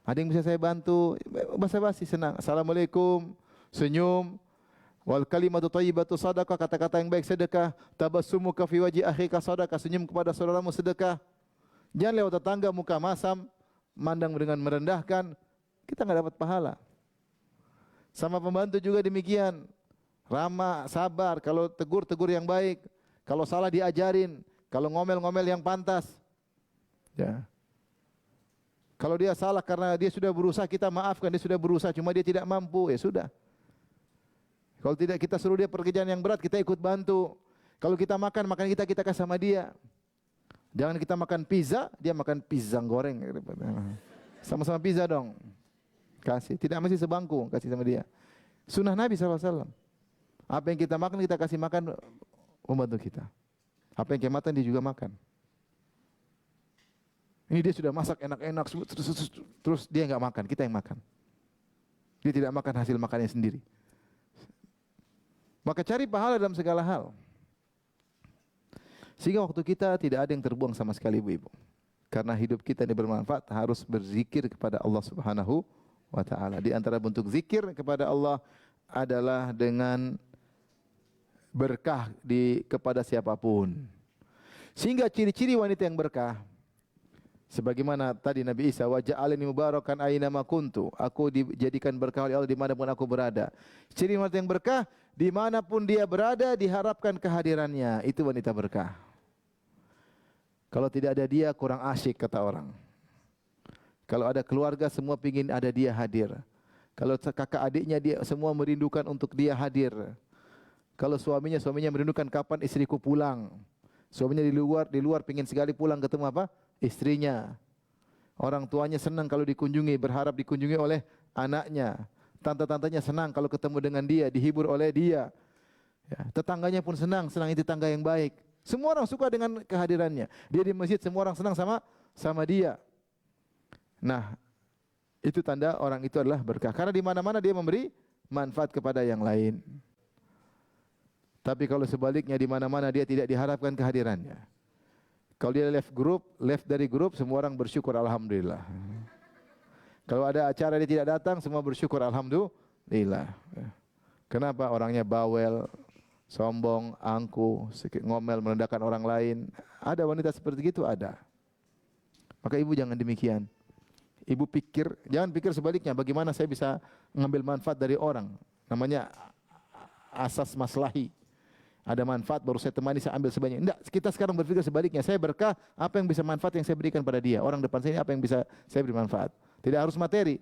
Ada yang bisa saya bantu, basa-basi senang. Assalamualaikum, senyum. Wal kalimatu thayyibatu sadaqah, kata-kata yang baik sedekah. Tabassumuka fi wajhi akhika sadaqah, senyum kepada saudaramu sedekah. Jangan lewat tetangga muka masam, mandang dengan merendahkan, kita enggak dapat pahala. Sama pembantu juga demikian. Ramah, sabar, kalau tegur yang baik. Kalau salah diajarin, kalau ngomel-ngomel yang pantas. Ya. Kalau dia salah karena dia sudah berusaha, kita maafkan, dia sudah berusaha cuma dia tidak mampu, ya sudah. Kalau tidak kita suruh dia pekerjaan yang berat, kita ikut bantu. Kalau kita makan kita kasih sama dia. Jangan kita makan pizza, dia makan pisang goreng. Sama-sama pizza dong. Kasih, tidak mesti sebangku, kasih sama dia. Sunnah Nabi SAW. Apa yang kita makan, kita kasih makan pembantu kita. Apa yang kita makan, dia juga makan. Ini dia sudah masak enak-enak, terus dia enggak makan, kita yang makan. Dia tidak makan hasil makannya sendiri. Maka cari pahala dalam segala hal. Sehingga waktu kita tidak ada yang terbuang sama sekali, ibu-ibu. Karena hidup kita ini bermanfaat, harus berzikir kepada Allah Subhanahu wa taala. Di antara bentuk zikir kepada Allah adalah dengan berkah kepada siapapun. Sehingga ciri-ciri wanita yang berkah, sebagaimana tadi Nabi Isa, wa ja'alani mubarakan aina ma kuntu, aku dijadikan berkah oleh Allah dimanapun aku berada. Ciri wanita yang berkah, dimanapun dia berada diharapkan kehadirannya, itu wanita berkah. Kalau tidak ada dia kurang asyik kata orang. Kalau ada keluarga semua pingin ada dia hadir. Kalau kakak adiknya dia semua merindukan untuk dia hadir. Kalau suaminya merindukan kapan istriku pulang. Suaminya di luar pingin sekali pulang ketemu apa? Istrinya. Orang tuanya senang kalau dikunjungi, berharap dikunjungi oleh anaknya. Tante-tantenya senang kalau ketemu dengan dia, dihibur oleh dia. Ya, tetangganya pun senang itu tetangga yang baik. Semua orang suka dengan kehadirannya. Dia di masjid semua orang senang sama dia. Nah, itu tanda orang itu adalah berkah. Karena di mana-mana dia memberi manfaat kepada yang lain. Tapi kalau sebaliknya di mana-mana dia tidak diharapkan kehadirannya. Kalau dia left dari grup, semua orang bersyukur alhamdulillah. Kalau ada acara dia tidak datang, semua bersyukur alhamdulillah. Kenapa? Orangnya bawel, sombong, angkuh, sedikit ngomel, merendahkan orang lain. Ada wanita seperti itu, ada. Maka ibu jangan demikian. Ibu jangan pikir sebaliknya, bagaimana saya bisa mengambil manfaat dari orang. Namanya asas maslahi. Ada manfaat baru saya temani, saya ambil sebanyak. Enggak, kita sekarang berpikir sebaliknya. Saya berkah, apa yang bisa manfaat yang saya berikan pada dia. Orang depan saya ini apa yang bisa saya beri manfaat. Tidak harus materi.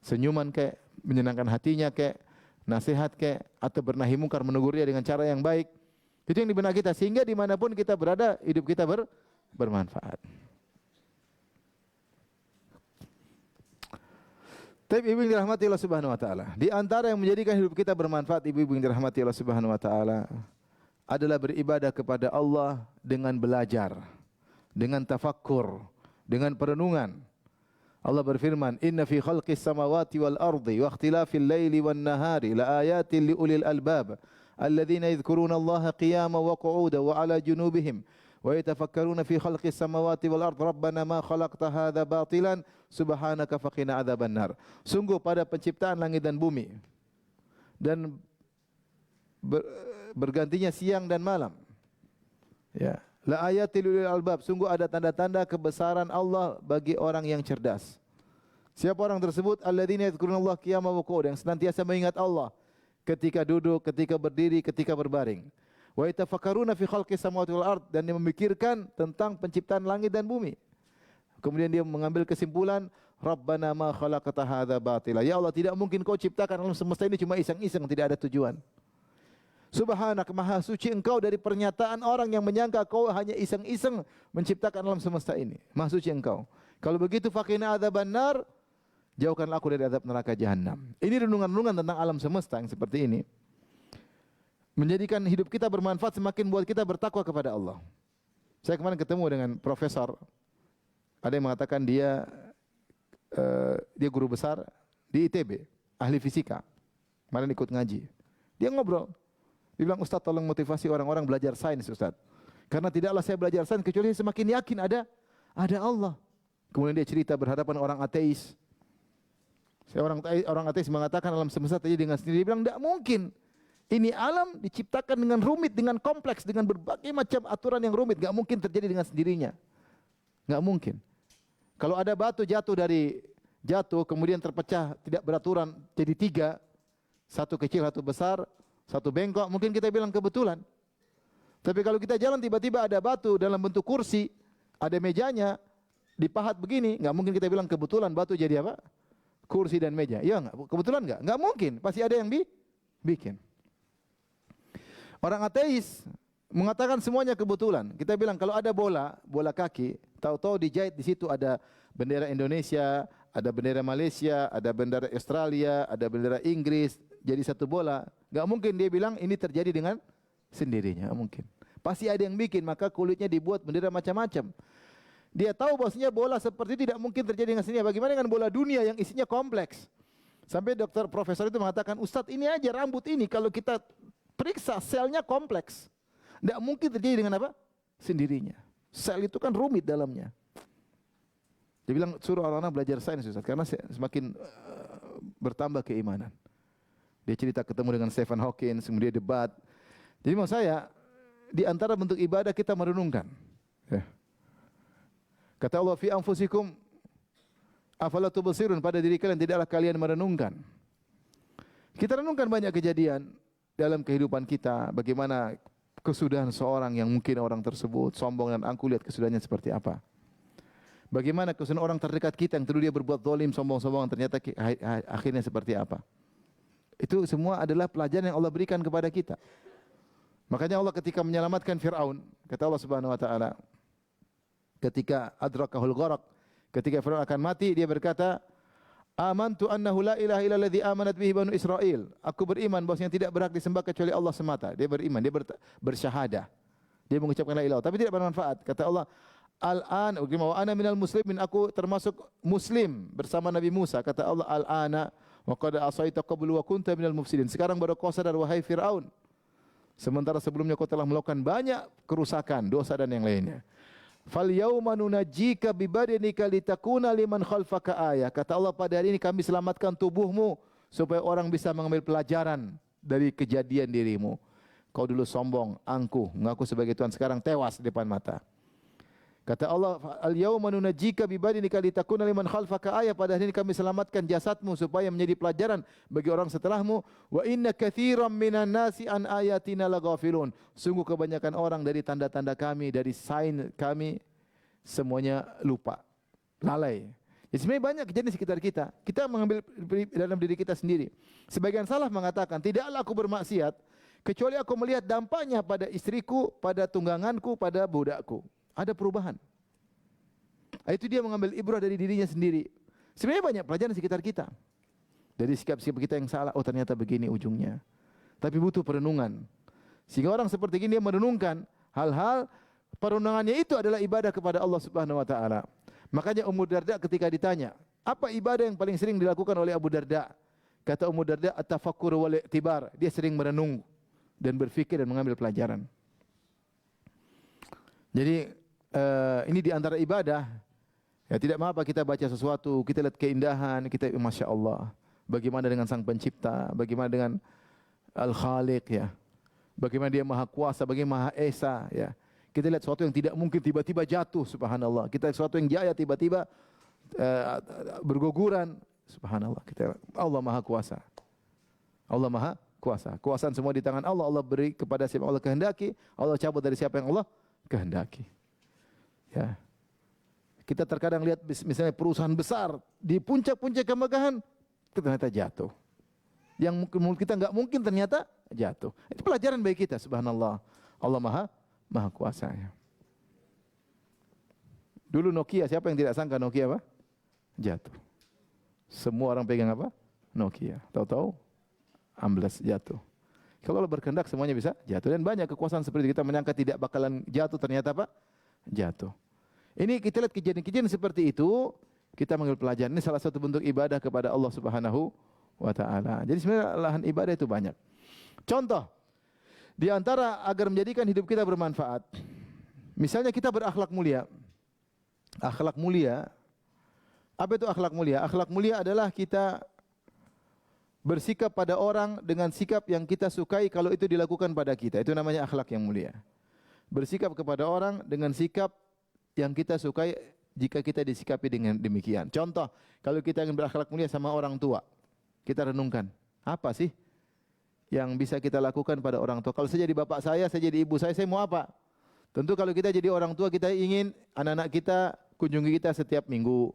Senyuman kayak, menyenangkan hatinya kayak, nasihat kayak, atau bernahi mungkar, menegur dia dengan cara yang baik. Itu yang di benak kita. Sehingga dimanapun kita berada, hidup kita bermanfaat. Tapi ibu yang dirahmati Allah Subhanahu wa taala, di antara yang menjadikan hidup kita bermanfaat, ibu-ibu yang dirahmati Allah Subhanahu wa taala, adalah beribadah kepada Allah dengan belajar, dengan tafakkur, dengan perenungan. Allah berfirman, "Inna fi khalqis samawati wal ardi wa ikhtilafil laili wan nahari la ayatin li ulil albab alladzina yadhkuruna Allaha qiyaman wa qu'udan wa 'ala junubihim wa yatafakkaruna fi khalqis samawati wal ardi rabbana ma khalaqta hadza batilan subhanaka faqina adzabannar." Sungguh pada penciptaan langit dan bumi dan bergantinya siang dan malam. Ya, la ayatil lil albab, sungguh ada tanda-tanda kebesaran Allah bagi orang yang cerdas. Siapa orang tersebut? Alladzina yadhkurunallaha qiyaman wa qu'udan, yang senantiasa mengingat Allah ketika duduk, ketika berdiri, ketika berbaring. Wa yatafakkaruna fi khalqis samawati wal ard, dan dia memikirkan tentang penciptaan langit dan bumi. Kemudian dia mengambil kesimpulan, Rabbana ma khalaqta hadza batila. Ya Allah, tidak mungkin kau ciptakan alam semesta ini cuma iseng-iseng, tidak ada tujuan. Subhanak, maha suci engkau dari pernyataan orang yang menyangka kau hanya iseng-iseng menciptakan alam semesta ini. Maha suci engkau. Kalau begitu faqina adzabannar, jauhkanlah aku dari azab neraka jahanam. Ini renungan-renungan tentang alam semesta yang seperti ini menjadikan hidup kita bermanfaat, semakin buat kita bertakwa kepada Allah. Saya kemarin ketemu dengan profesor. Ada yang mengatakan dia guru besar di ITB, ahli fisika. Kemarin ikut ngaji. Dia ngobrol. Dia bilang, Ustaz, tolong motivasi orang-orang belajar sains, Ustaz. Karena tidaklah saya belajar sains kecuali saya semakin yakin ada Allah. Kemudian dia cerita berhadapan orang ateis. Orang ateis mengatakan alam semesta terjadi dengan sendiri. Dia bilang, tidak mungkin. Ini alam diciptakan dengan rumit, dengan kompleks, dengan berbagai macam aturan yang rumit. Tidak mungkin terjadi dengan sendirinya. Tidak mungkin. Kalau ada batu jatuh, kemudian terpecah, tidak beraturan, jadi 3. Satu kecil, satu besar, satu bengkok, mungkin kita bilang kebetulan. Tapi kalau kita jalan tiba-tiba ada batu dalam bentuk kursi, ada mejanya, dipahat begini, nggak mungkin kita bilang kebetulan batu jadi apa? Kursi dan meja. Iya nggak? Kebetulan nggak? Nggak mungkin. Pasti ada yang bikin. Orang ateis mengatakan semuanya kebetulan. Kita bilang kalau ada bola kaki, tahu-tahu dijahit di situ ada bendera Indonesia, ada bendera Malaysia, ada bendera Australia, ada bendera Inggris, jadi satu bola. Gak mungkin dia bilang ini terjadi dengan sendirinya, gak mungkin. Pasti ada yang bikin, maka kulitnya dibuat bendera macam-macam. Dia tahu bahwasanya bola seperti itu tidak mungkin terjadi dengan sendirinya. Bagaimana dengan bola dunia yang isinya kompleks? Sampai profesor itu mengatakan, Ustadz ini aja rambut ini kalau kita periksa selnya kompleks. Tidak mungkin terjadi dengan apa? Sendirinya. Sel itu kan rumit dalamnya. Dia bilang suruh orang-orang belajar sains, Ustaz, karena semakin bertambah keimanan. Dia cerita ketemu dengan Stephen Hawking, kemudian debat. Jadi maksud saya, di antara bentuk ibadah kita merenungkan. Ya. Kata Allah, fi anfusikum afala tubsirun, pada diri kalian tidaklah kalian merenungkan. Kita renungkan banyak kejadian dalam kehidupan kita, bagaimana kesudahan seorang yang mungkin orang tersebut sombong dan angkuh, lihat kesudahannya seperti apa. Bagaimana kesudahan orang terdekat kita yang dulu dia berbuat zalim, sombong-sombong, ternyata akhirnya seperti apa. Itu semua adalah pelajaran yang Allah berikan kepada kita. Makanya Allah ketika menyelamatkan Fir'aun, kata Allah Subhanahu wa taala, ketika adrakahul gharaq, ketika Fir'aun akan mati, dia berkata, "Amantu annahu la ilaha illalladzi amanat bihi banu Israil." Aku beriman bahwasanya tidak berhak disembah kecuali Allah semata. Dia beriman, dia bersyahadah. Dia mengucapkan la ilaha, tapi tidak bermanfaat. Kata Allah, "Al-an wa ana minal muslimin." Aku termasuk muslim bersama Nabi Musa. Kata Allah, "Al-ana wa qad asaita qablu wa kunta minal mufsidin." Sekarang baru kau sadar wahai Firaun. Sementara sebelumnya kau telah melakukan banyak kerusakan, dosa dan yang lainnya. Fal yauma nunajjika bi badanika litakuna liman khalfaka ayah. Kata Allah, pada hari ini kami selamatkan tubuhmu supaya orang bisa mengambil pelajaran dari kejadian dirimu. Kau dulu sombong, angkuh, mengaku sebagai Tuhan, sekarang tewas di depan mata. Kata Allah, al-yauma nunajjika bi badanika litakuna liman khalfaka ayah. Pada hari ini kami selamatkan jasadmu supaya menjadi pelajaran bagi orang setelahmu. Wa inna katsiran minan nasi an ayatina laghafilun. Sungguh kebanyakan orang dari tanda-tanda kami, dari sign kami, semuanya lupa, lalai. Jadi sebenarnya banyak kejadian di sekitar kita. Kita mengambil dalam diri kita sendiri. Sebagian salaf mengatakan, tidaklah aku bermaksiat kecuali aku melihat dampaknya pada istriku, pada tungganganku, pada budakku. Ada perubahan. Itu dia mengambil ibrah dari dirinya sendiri. Sebenarnya banyak pelajaran di sekitar kita. Dari sikap-sikap kita yang salah, oh ternyata begini ujungnya. Tapi butuh perenungan. Sehingga orang seperti ini dia merenungkan hal-hal, perenungannya itu adalah ibadah kepada Allah Subhanahu wa taala. Makanya Ummu Darda ketika ditanya, apa ibadah yang paling sering dilakukan oleh Abu Darda? Kata Ummu Darda, at-tafakkur wal i'tibar. Dia sering merenung dan berfikir dan mengambil pelajaran. Jadi ini di antara ibadah. Ya, tidak mengapa kita baca sesuatu, kita lihat keindahan, kita Masya Allah. Bagaimana dengan Sang Pencipta, bagaimana dengan Al-Khaliq, ya. Bagaimana dia Maha Kuasa, bagaimana Maha Esa, ya. Kita lihat sesuatu yang tidak mungkin tiba-tiba jatuh, subhanallah. Kita lihat sesuatu yang jaya tiba-tiba berguguran, subhanallah. Kita Allah Maha Kuasa. Allah Maha Kuasa. Kuasaan semua di tangan Allah. Allah beri kepada siapa Allah kehendaki, Allah cabut dari siapa yang Allah kehendaki. Ya. Kita terkadang lihat misalnya perusahaan besar di puncak-puncak kemegahan ternyata jatuh. Yang mungkin kita enggak mungkin ternyata jatuh. Itu pelajaran bagi kita, subhanallah. Allah Maha Kuasa, ya. Dulu Nokia, siapa yang tidak sangka Nokia apa? Jatuh. Semua orang pegang apa? Nokia. Tahu-tahu ambles jatuh. Kalau Allah berkehendak semuanya bisa jatuh. Dan banyak kekuasaan seperti kita menyangka tidak bakalan jatuh, ternyata apa? Jatuh. Ini kita lihat kejadian-kejadian seperti itu, kita mengambil pelajaran. Ini salah satu bentuk ibadah kepada Allah Subhanahu wa taala. Jadi sebenarnya lahan ibadah itu banyak. Contoh, di antara agar menjadikan hidup kita bermanfaat. Misalnya kita berakhlak mulia. Akhlak mulia. Apa itu akhlak mulia? Akhlak mulia adalah kita bersikap pada orang dengan sikap yang kita sukai kalau itu dilakukan pada kita. Itu namanya akhlak yang mulia. Bersikap kepada orang dengan sikap yang kita sukai jika kita disikapi dengan demikian. Contoh, kalau kita ingin berakhlak mulia sama orang tua, kita renungkan, apa sih yang bisa kita lakukan pada orang tua? Kalau saya jadi bapak saya jadi ibu saya mau apa? Tentu kalau kita jadi orang tua, kita ingin anak-anak kita kunjungi kita setiap minggu.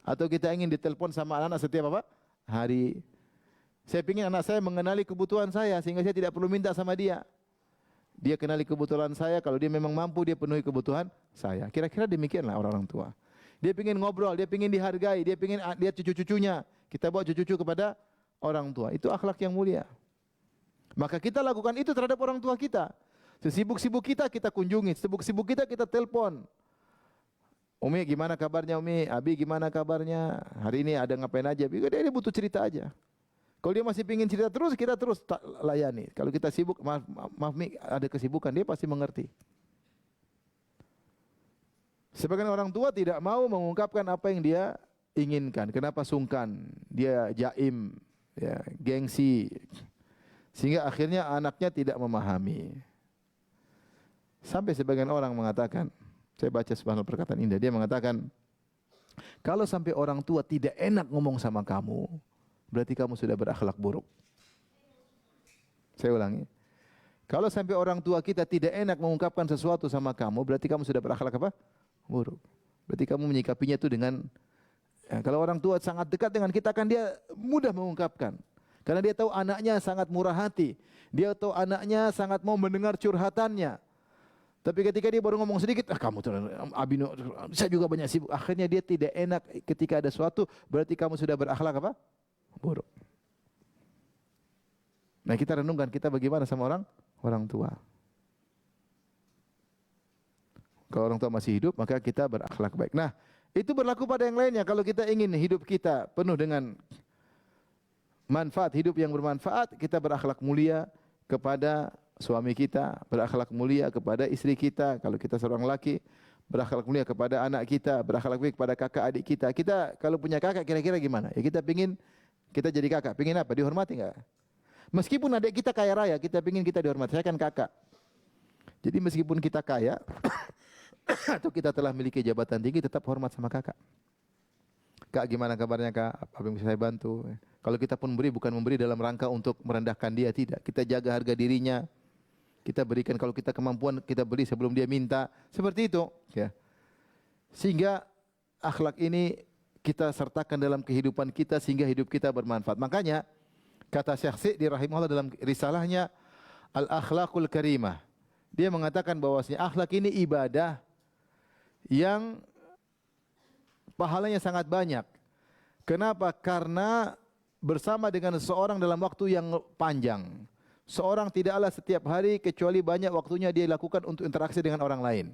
Atau kita ingin ditelepon sama anak-anak setiap apa? Hari. Saya ingin anak saya mengenali kebutuhan saya sehingga saya tidak perlu minta sama dia. Dia kenali kebutuhan saya, kalau dia memang mampu dia penuhi kebutuhan saya. Kira-kira demikianlah orang-orang tua. Dia ingin ngobrol, dia ingin dihargai, dia ingin lihat cucu-cucunya. Kita bawa cucu-cucu kepada orang tua. Itu akhlak yang mulia. Maka kita lakukan itu terhadap orang tua kita. Sesibuk-sibuk kita kunjungi, sibuk-sibuk kita telepon. Umi gimana kabarnya Umi? Abi gimana kabarnya? Hari ini ada ngapain aja? Dia butuh cerita aja. Kalau dia masih ingin cerita terus, kita terus layani. Kalau kita sibuk, maaf Mi, ada kesibukan, dia pasti mengerti. Sebagian orang tua tidak mau mengungkapkan apa yang dia inginkan. Kenapa sungkan? Dia jaim, ya, gengsi. Sehingga akhirnya anaknya tidak memahami. Sampai sebagian orang mengatakan, saya baca subhanallah perkataan indah, dia mengatakan, kalau sampai orang tua tidak enak ngomong sama kamu, berarti kamu sudah berakhlak buruk. Saya ulangi. Kalau sampai orang tua kita tidak enak mengungkapkan sesuatu sama kamu, berarti kamu sudah berakhlak apa? Buruk. Berarti kamu menyikapinya itu dengan, ya, kalau orang tua sangat dekat dengan kita, kan dia mudah mengungkapkan. Karena dia tahu anaknya sangat murah hati. Dia tahu anaknya sangat mau mendengar curhatannya. Tapi ketika dia baru ngomong sedikit, kamu tuh Abino, saya juga banyak sibuk. Akhirnya dia tidak enak ketika ada sesuatu, berarti kamu sudah berakhlak apa? Buruk. Nah, kita renungkan kita bagaimana sama orang tua. Kalau orang tua masih hidup, maka kita berakhlak baik. Nah, itu berlaku pada yang lainnya. Kalau kita ingin hidup kita penuh dengan manfaat, hidup yang bermanfaat, kita berakhlak mulia kepada suami kita, berakhlak mulia kepada istri kita. Kalau kita seorang laki, berakhlak mulia kepada anak kita, berakhlak mulia kepada kakak adik kita. Kita kalau punya kakak kira-kira gimana? Ya kita pingin kita jadi kakak, pingin apa? Dihormati enggak? Meskipun adik kita kaya raya, kita pingin kita dihormati. Saya kan kakak. Jadi meskipun kita kaya atau kita telah memiliki jabatan tinggi, tetap hormat sama kakak. Kak, gimana kabarnya kak? Apa yang bisa saya bantu? Kalau kita pun memberi, bukan memberi dalam rangka untuk merendahkan dia, tidak. Kita jaga harga dirinya. Kita berikan kalau kita kemampuan, kita beri sebelum dia minta. Seperti itu. Ya. Sehingga akhlak ini kita sertakan dalam kehidupan kita sehingga hidup kita bermanfaat. Makanya kata Syekh Sa'di rahimahullah dalam risalahnya Al-Akhlaqul Karimah. Dia mengatakan bahwasanya akhlak ini ibadah yang pahalanya sangat banyak. Kenapa? Karena bersama dengan seseorang dalam waktu yang panjang. Seorang tidaklah setiap hari kecuali banyak waktunya dia lakukan untuk interaksi dengan orang lain.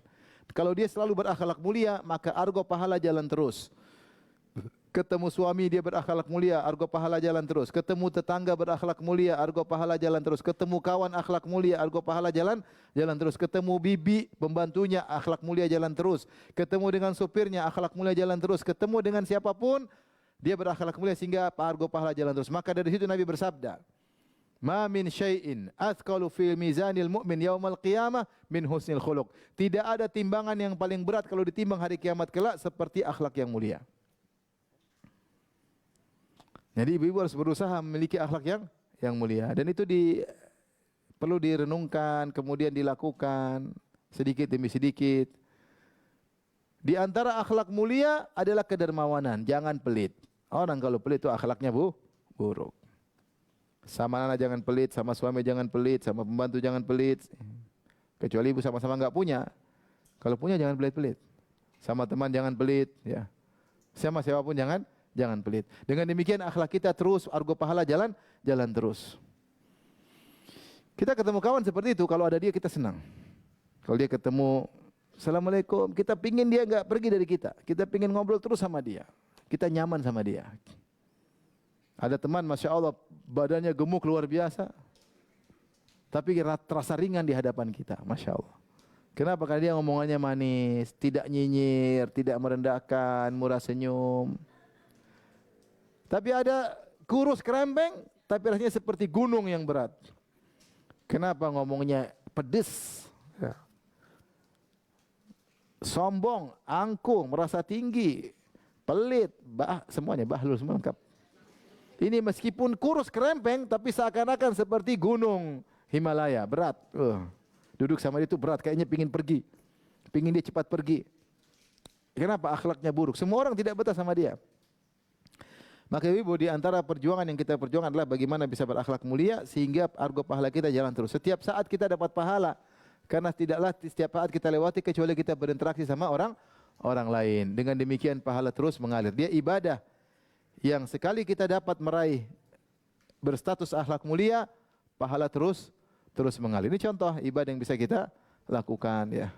Kalau dia selalu berakhlak mulia, maka argo pahala jalan terus. Ketemu suami dia berakhlak mulia, argo pahala jalan terus. Ketemu tetangga berakhlak mulia, argo pahala jalan terus. Ketemu kawan akhlak mulia, argo pahala jalan terus. Ketemu bibi pembantunya akhlak mulia jalan terus. Ketemu dengan supirnya akhlak mulia jalan terus. Ketemu dengan siapapun dia berakhlak mulia sehingga argo pahala jalan terus. Maka dari situ Nabi bersabda, "Ma min syai'in athqalu fil mizanil mu'min yaumal qiyamah min husnil khuluq." Tidak ada timbangan yang paling berat kalau ditimbang hari kiamat kelak seperti akhlak yang mulia. Jadi ibu-ibu harus berusaha memiliki akhlak yang mulia, dan itu perlu direnungkan, kemudian dilakukan sedikit demi sedikit. Di antara akhlak mulia adalah kedermawanan, jangan pelit. Orang kalau pelit itu akhlaknya buruk. Sama anak jangan pelit, sama suami jangan pelit, sama pembantu jangan pelit. Kecuali ibu sama-sama enggak punya. Kalau punya jangan pelit-pelit. Sama teman jangan pelit, ya. Sama siapapun jangan pelit. Dengan demikian akhlak kita terus argo pahala jalan terus. Kita ketemu kawan seperti itu, kalau ada dia kita senang. Kalau dia ketemu, Assalamualaikum, kita pingin dia enggak pergi dari kita. Kita pingin ngobrol terus sama dia. Kita nyaman sama dia. Ada teman, Masya Allah, badannya gemuk luar biasa. Tapi terasa ringan di hadapan kita, Masya Allah. Kenapa? Karena dia ngomongannya manis, tidak nyinyir, tidak merendahkan, murah senyum. Tapi ada kurus kerempeng, tapi rasanya seperti gunung yang berat. Kenapa? Ngomongnya pedes. Ya. Sombong, angkuh, merasa tinggi, pelit, semuanya bahlul, semua lengkap. Ini meskipun kurus kerempeng, tapi seakan-akan seperti gunung Himalaya, berat. Duduk sama dia itu berat, kayaknya pingin pergi. Pingin dia cepat pergi. Kenapa? Akhlaknya buruk. Semua orang tidak betah sama dia. Maka ibu, di antara perjuangan yang kita perjuangkan adalah bagaimana bisa berakhlak mulia sehingga argo pahala kita jalan terus. Setiap saat kita dapat pahala. Karena tidaklah setiap saat kita lewati kecuali kita berinteraksi sama orang lain. Dengan demikian pahala terus mengalir. Dia ibadah yang sekali kita dapat meraih berstatus akhlak mulia, pahala terus mengalir. Ini contoh ibadah yang bisa kita lakukan, ya.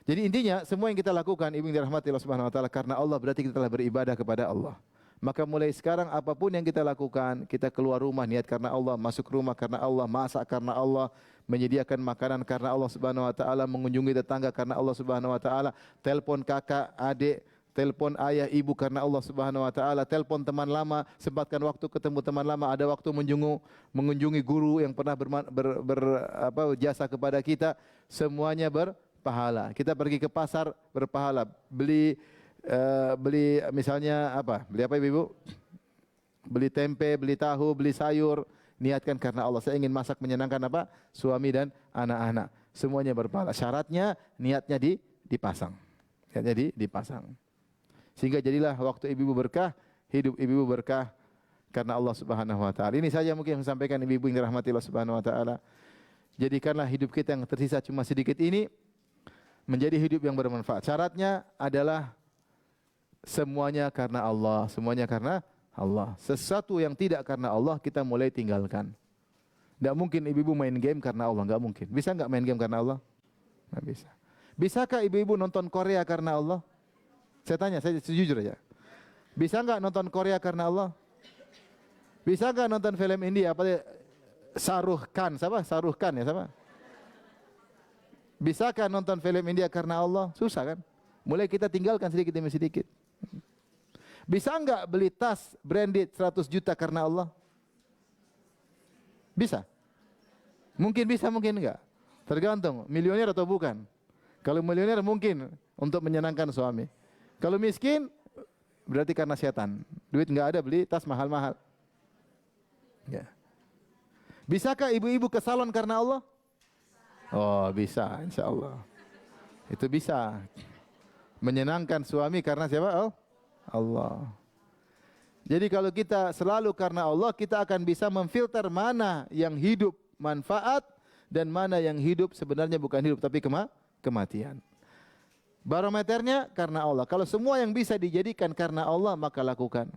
Jadi intinya semua yang kita lakukan, ibu yang dirahmati Allah Subhanahu wa taala, karena Allah berarti kita telah beribadah kepada Allah. Maka mulai sekarang apapun yang kita lakukan, kita keluar rumah niat karena Allah, masuk rumah karena Allah, masak karena Allah, menyediakan makanan karena Allah Subhanahu wa taala, mengunjungi tetangga karena Allah Subhanahu wa taala, telepon kakak, adik, telepon ayah, ibu karena Allah Subhanahu wa taala, telepon teman lama, sempatkan waktu ketemu teman lama, ada waktu mengunjungi guru yang pernah jasa kepada kita, semuanya berpahala. Kita pergi ke pasar berpahala, beli misalnya beli apa ibu? Beli tempe, beli tahu, beli sayur, niatkan karena Allah. Saya ingin masak menyenangkan suami dan anak-anak. Semuanya berpahala. Syaratnya niatnya dipasang. Niatnya dipasang. Sehingga jadilah waktu ibu berkah, hidup ibu berkah karena Allah Subhanahu wa taala. Ini saja mungkin yang saya sampaikan ibu yang dirahmati Allah Subhanahu wa taala. Jadikanlah hidup kita yang tersisa cuma sedikit ini menjadi hidup yang bermanfaat. Syaratnya adalah semuanya karena Allah, semuanya karena Allah. Sesuatu yang tidak karena Allah kita mulai tinggalkan. Tidak mungkin ibu-ibu main game karena Allah, enggak mungkin. Bisa enggak main game karena Allah? Enggak bisa. Bisakah ibu-ibu nonton Korea karena Allah? Saya tanya, saya jujur aja. Bisa enggak nonton Korea karena Allah? Bisa enggak nonton film India? Shahrukh Khan, siapa? Shahrukh Khan ya, siapa? Bisakah nonton film India karena Allah? Susah kan? Mulai kita tinggalkan sedikit demi sedikit. Bisa enggak beli tas branded 100 juta karena Allah? Bisa. Mungkin bisa, mungkin enggak. Tergantung milioner atau bukan. Kalau milioner mungkin untuk menyenangkan suami. Kalau miskin berarti karena setan. Duit enggak ada, beli tas mahal-mahal. Ya. Bisakah ibu-ibu ke salon karena Allah? Oh, bisa, insya Allah. Itu bisa. Menyenangkan suami karena siapa? Oh, Allah. Jadi kalau kita selalu karena Allah, kita akan bisa memfilter mana yang hidup manfaat dan mana yang hidup sebenarnya bukan hidup tapi kematian. Barometernya karena Allah. Kalau semua yang bisa dijadikan karena Allah, maka lakukan.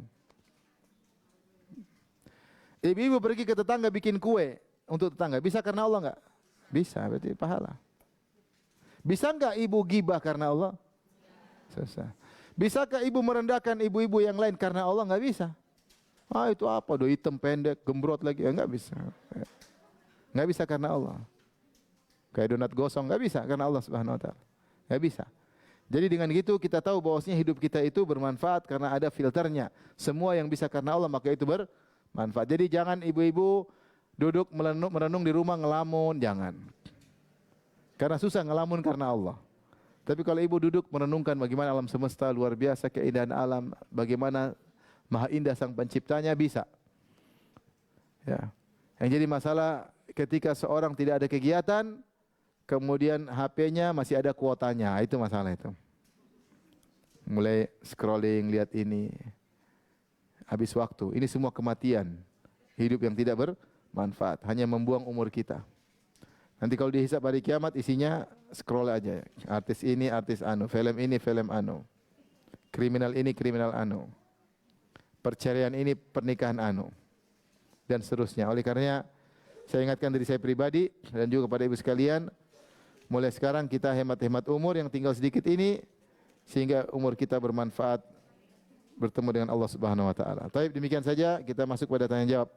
Ibu-ibu pergi ke tetangga bikin kue untuk tetangga, bisa karena Allah enggak? Bisa, berarti pahala. Bisa enggak ibu gibah karena Allah? Susah. Bisakah ibu merendahkan ibu-ibu yang lain karena Allah? Enggak bisa. Ah, itu apa? Do hitam pendek, gembrot lagi. Enggak bisa. Enggak bisa karena Allah. Kayak donat gosong, enggak bisa karena Allah Subhanahu wa taala. Enggak bisa. Jadi dengan gitu kita tahu bahwasanya hidup kita itu bermanfaat karena ada filternya. Semua yang bisa karena Allah maka itu bermanfaat. Jadi jangan ibu-ibu duduk merenung di rumah ngelamun, jangan. Karena susah ngelamun karena Allah. Tapi kalau ibu duduk merenungkan bagaimana alam semesta luar biasa, keindahan alam, bagaimana maha indah sang penciptanya, bisa. Ya. Yang jadi masalah ketika seorang tidak ada kegiatan, kemudian HP-nya masih ada kuotanya, itu masalah itu. Mulai scrolling, lihat ini, habis waktu. Ini semua kematian. Hidup yang tidak bermanfaat, hanya membuang umur kita. Nanti kalau dihisab hari kiamat isinya scroll aja. Artis ini, artis anu, film ini, film anu. Kriminal ini, kriminal anu. Perceraian ini, pernikahan anu. Dan seterusnya. Oleh karenanya saya ingatkan diri saya pribadi dan juga kepada ibu sekalian, mulai sekarang kita hemat-hemat umur yang tinggal sedikit ini sehingga umur kita bermanfaat bertemu dengan Allah Subhanahu wa taala. Baik, demikian saja kita masuk pada tanya jawab.